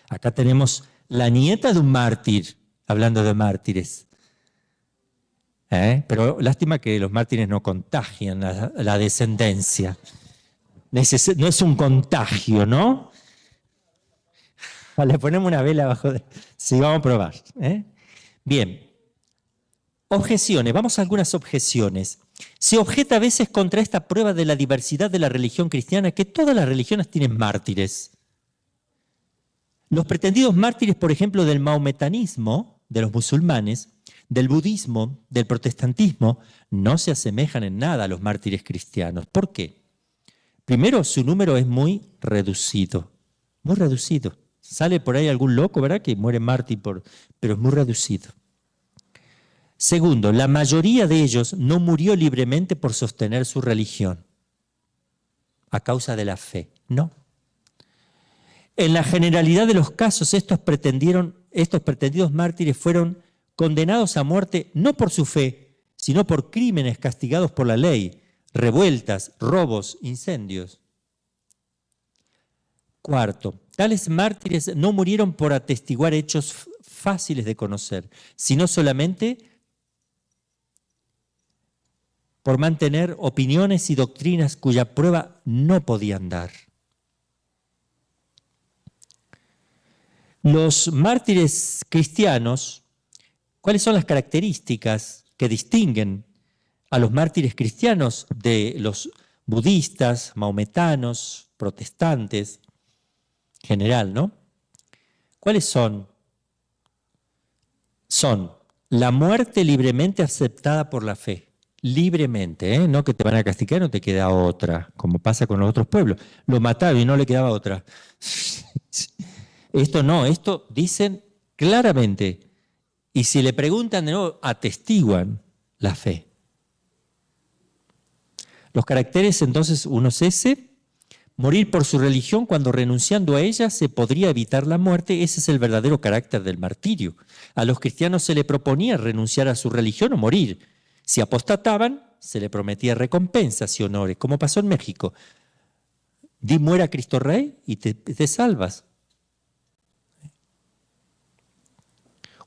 Acá tenemos la nieta de un mártir, hablando de mártires. Pero lástima que los mártires no contagian la descendencia. No es un contagio, ¿no? Le ponemos una vela abajo de... Sí, vamos a probar. Bien. Objeciones. Vamos a algunas objeciones. Se objeta a veces contra esta prueba de la diversidad de la religión cristiana que todas las religiones tienen mártires. Los pretendidos mártires, por ejemplo, del maometanismo, de los musulmanes, del budismo, del protestantismo, no se asemejan en nada a los mártires cristianos. ¿Por qué? Primero, su número es muy reducido. Muy reducido. Sale por ahí algún loco, ¿verdad?, que muere mártir, pero es muy reducido. Segundo, la mayoría de ellos no murió libremente por sostener su religión, a causa de la fe, no. En la generalidad de los casos, estos pretendidos mártires fueron condenados a muerte no por su fe, sino por crímenes castigados por la ley, revueltas, robos, incendios. Cuarto, tales mártires no murieron por atestiguar hechos fáciles de conocer, sino solamente por mantener opiniones y doctrinas cuya prueba no podían dar. Los mártires cristianos, ¿cuáles son las características que distinguen a los mártires cristianos de los budistas, maometanos, protestantes, en general, ¿no? ¿Cuáles son? Son la muerte libremente aceptada por la fe. Libremente, no que te van a castigar, no te queda otra, como pasa con los otros pueblos. Lo mataron y no le quedaba otra. Esto no, esto dicen claramente. Y si le preguntan de nuevo, atestiguan la fe. Los caracteres entonces, uno es ese, morir por su religión cuando renunciando a ella se podría evitar la muerte, ese es el verdadero carácter del martirio. A los cristianos se le proponía renunciar a su religión o morir. Si apostataban, se le prometía recompensas y honores, como pasó en México. Di muera Cristo Rey y te salvas.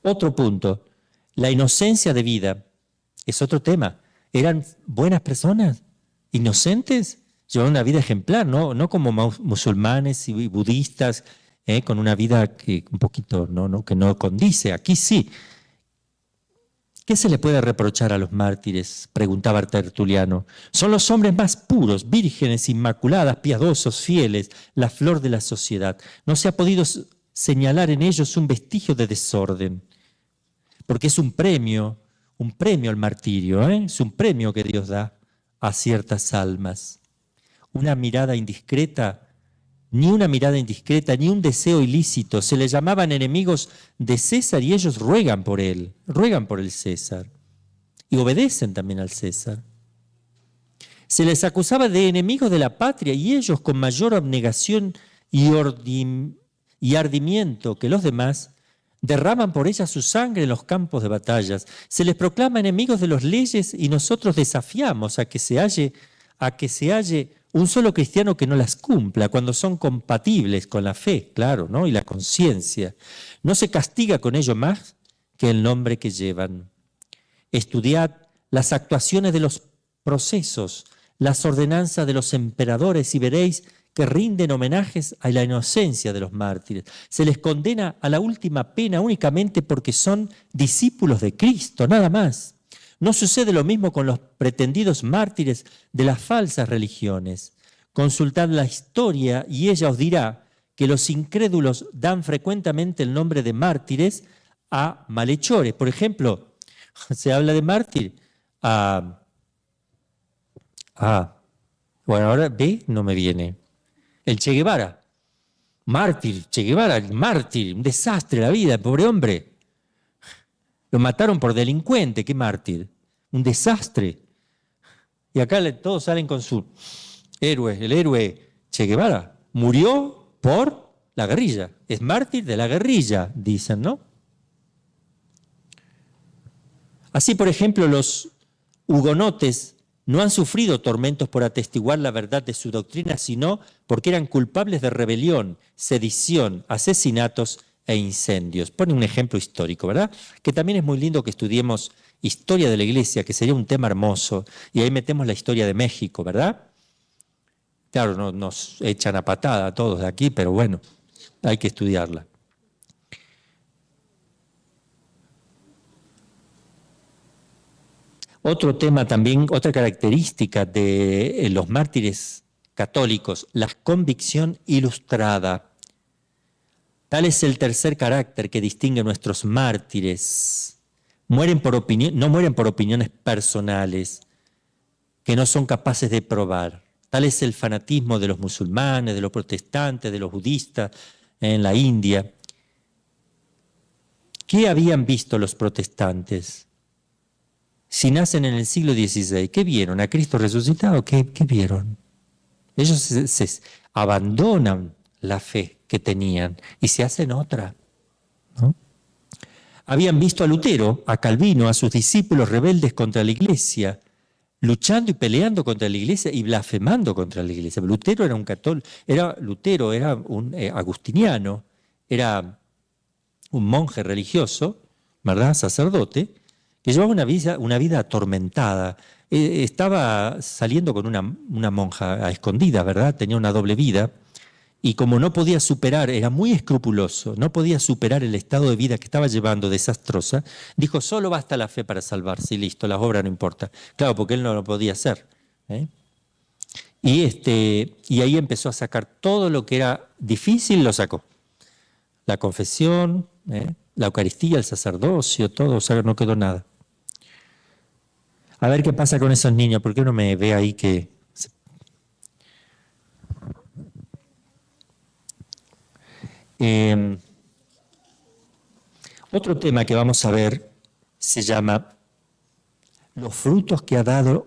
Otro punto, la inocencia de vida es otro tema. ¿Eran buenas personas? ¿Inocentes? Llevaban una vida ejemplar, no como musulmanes y budistas, con una vida que un poquito que no condice. Aquí sí. ¿Qué se le puede reprochar a los mártires?, preguntaba Tertuliano. Son los hombres más puros, vírgenes, inmaculadas, piadosos, fieles, la flor de la sociedad. No se ha podido señalar en ellos un vestigio de desorden, porque es un premio al martirio, es un premio que Dios da a ciertas almas. Una mirada indiscreta, ni un deseo ilícito. Se les llamaban enemigos de César y ellos ruegan por el César y obedecen también al César. Se les acusaba de enemigos de la patria y ellos con mayor abnegación y ardimiento que los demás derraman por ella su sangre en los campos de batallas. Se les proclama enemigos de las leyes y nosotros desafiamos a que se halle un solo cristiano que no las cumpla, cuando son compatibles con la fe, claro, ¿no?, y la conciencia. No se castiga con ello más que el nombre que llevan. Estudiad las actuaciones de los procesos, las ordenanzas de los emperadores y veréis que rinden homenajes a la inocencia de los mártires. Se les condena a la última pena únicamente porque son discípulos de Cristo, nada más. No sucede lo mismo con los pretendidos mártires de las falsas religiones. Consultad la historia y ella os dirá que los incrédulos dan frecuentemente el nombre de mártires a malhechores. Por ejemplo, se habla de mártir bueno, ahora B no me viene. El Che Guevara. Mártir, Che Guevara, mártir, un desastre la vida, pobre hombre. Lo mataron por delincuente, qué mártir. Un desastre. Y acá todos salen con su héroe, el héroe Che Guevara. Murió por la guerrilla. Es mártir de la guerrilla, dicen, ¿no? Así, por ejemplo, los hugonotes no han sufrido tormentos por atestiguar la verdad de su doctrina, sino porque eran culpables de rebelión, sedición, asesinatos e incendios. Pone un ejemplo histórico, ¿verdad? Que también es muy lindo que estudiemos historia de la Iglesia, que sería un tema hermoso, y ahí metemos la historia de México, ¿verdad? Claro, no, nos echan a patada a todos de aquí, pero bueno, hay que estudiarla. Otro tema también, otra característica de los mártires católicos, la convicción ilustrada. Tal es el tercer carácter que distingue a nuestros mártires. No mueren por opiniones personales que no son capaces de probar. Tal es el fanatismo de los musulmanes, de los protestantes, de los budistas en la India. ¿Qué habían visto los protestantes? Si nacen en el siglo XVI, ¿qué vieron? ¿A Cristo resucitado? ¿Qué vieron? Ellos se abandonan la fe que tenían y se hacen otra, ¿no? Habían visto a Lutero, a Calvino, a sus discípulos rebeldes contra la Iglesia, luchando y peleando contra la Iglesia y blasfemando contra la Iglesia. Lutero era un católico, Lutero era un agustiniano, era un monje religioso, ¿verdad? Sacerdote, que llevaba una vida atormentada. Estaba saliendo con una monja a escondidas, ¿verdad? Tenía una doble vida. Y como no podía superar, era muy escrupuloso, no podía superar el estado de vida que estaba llevando desastrosa, dijo, solo basta la fe para salvarse y listo, las obras no importan. Claro, porque él no lo podía hacer. Y ahí empezó a sacar todo lo que era difícil, lo sacó. La confesión, la Eucaristía, el sacerdocio, todo, o sea, no quedó nada. A ver qué pasa con esos niños, ¿por qué uno me ve ahí que... Otro tema que vamos a ver se llama los frutos que ha dado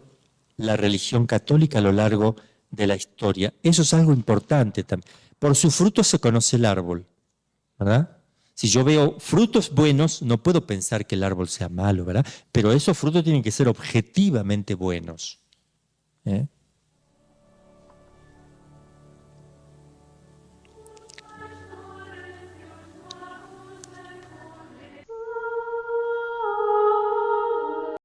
la religión católica a lo largo de la historia. Eso es algo importante también. Por sus frutos se conoce el árbol, ¿verdad? Si yo veo frutos buenos, no puedo pensar que el árbol sea malo, ¿verdad? Pero esos frutos tienen que ser objetivamente buenos.